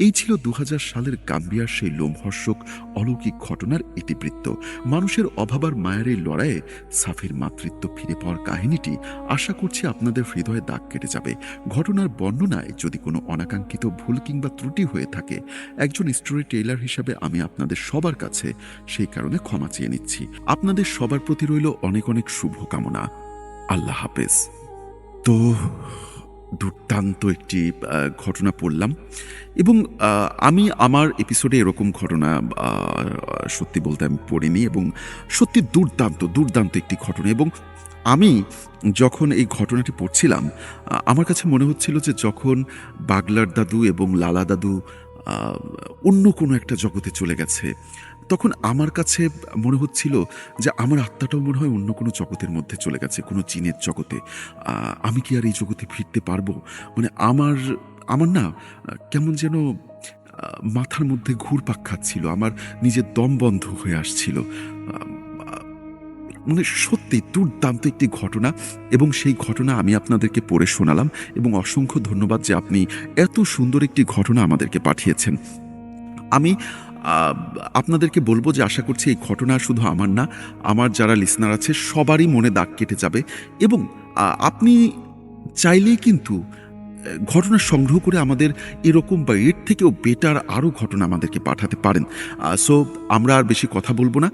এই ছিল ২০০০ সালের গাম্বিয়ার সেই লোমহর্ষক অলৌকিক ঘটনার ইতিবৃত্ত। মানুষের অভাব আর মায়ের এই লড়াইয়ে সাফির মাতৃত্ব ফিরে পাওয়ার কাহিনীটি আশা করছি আপনাদের হৃদয়ে দাগ কেটে যাবে। ঘটনার বর্ণনায় যদি কোনো অনাকাঙ্ক্ষিত ভুল কিংবা ত্রুটি হয়ে থাকে, একজন স্টোরি টেইলার হিসাবে আমি আপনাদের সবার কাছে সেই কারণে ক্ষমা চেয়ে নিচ্ছি। আপনাদের সবার প্রতি রইল অনেক অনেক শুভকামনা। আল্লাহ হাফেজ। তো দুর্দান্ত একটি ঘটনা পড়লাম এবং আমি আমার এপিসোডে এরকম ঘটনা সত্যি বলতে আমি পড়িনি এবং সত্যি দুর্দান্ত দুর্দান্ত একটি ঘটনা। এবং আমি যখন এই ঘটনাটি পড়ছিলাম আমার কাছে মনে হচ্ছিল যে যখন বাগলার দাদু এবং লালা দাদু অন্য কোনো একটা জগতে চলে গেছে, তখন আমার কাছে মনে হচ্ছিল যে আমার আত্মাটাও মনে হয় অন্য কোনো জগতের মধ্যে চলে গেছে, কোনো জিনের জগতে। আমি কি আর এই জগতে ফিরতে পারবো? মানে আমার না কেমন যেন মাথার মধ্যে ঘুরপাক খাচ্ছিল, আমার নিজের দম বন্ধ হয়ে আসছিল। মানে সত্যি দুর্দান্ত একটি ঘটনা এবং সেই ঘটনা আমি আপনাদেরকে পড়ে শোনালাম এবং অসংখ্য ধন্যবাদ যে আপনি এত সুন্দর একটি ঘটনা আমাদেরকে পাঠিয়েছেন। আমি আপনাদেরকে বলবো যে আশা করছি এই ঘটনা শুধু আমার না, আমার যারা লিসনার আছে সবারই মনে দাগ কেটে যাবে এবং আপনি চাইলেই কিন্তু ঘটনা সংগ্রহ করে আমাদের এরকম বা এর থেকেও বেটার আরও ঘটনা আমাদেরকে পাঠাতে পারেন। সো আমরা আর বেশি কথা বলবো না।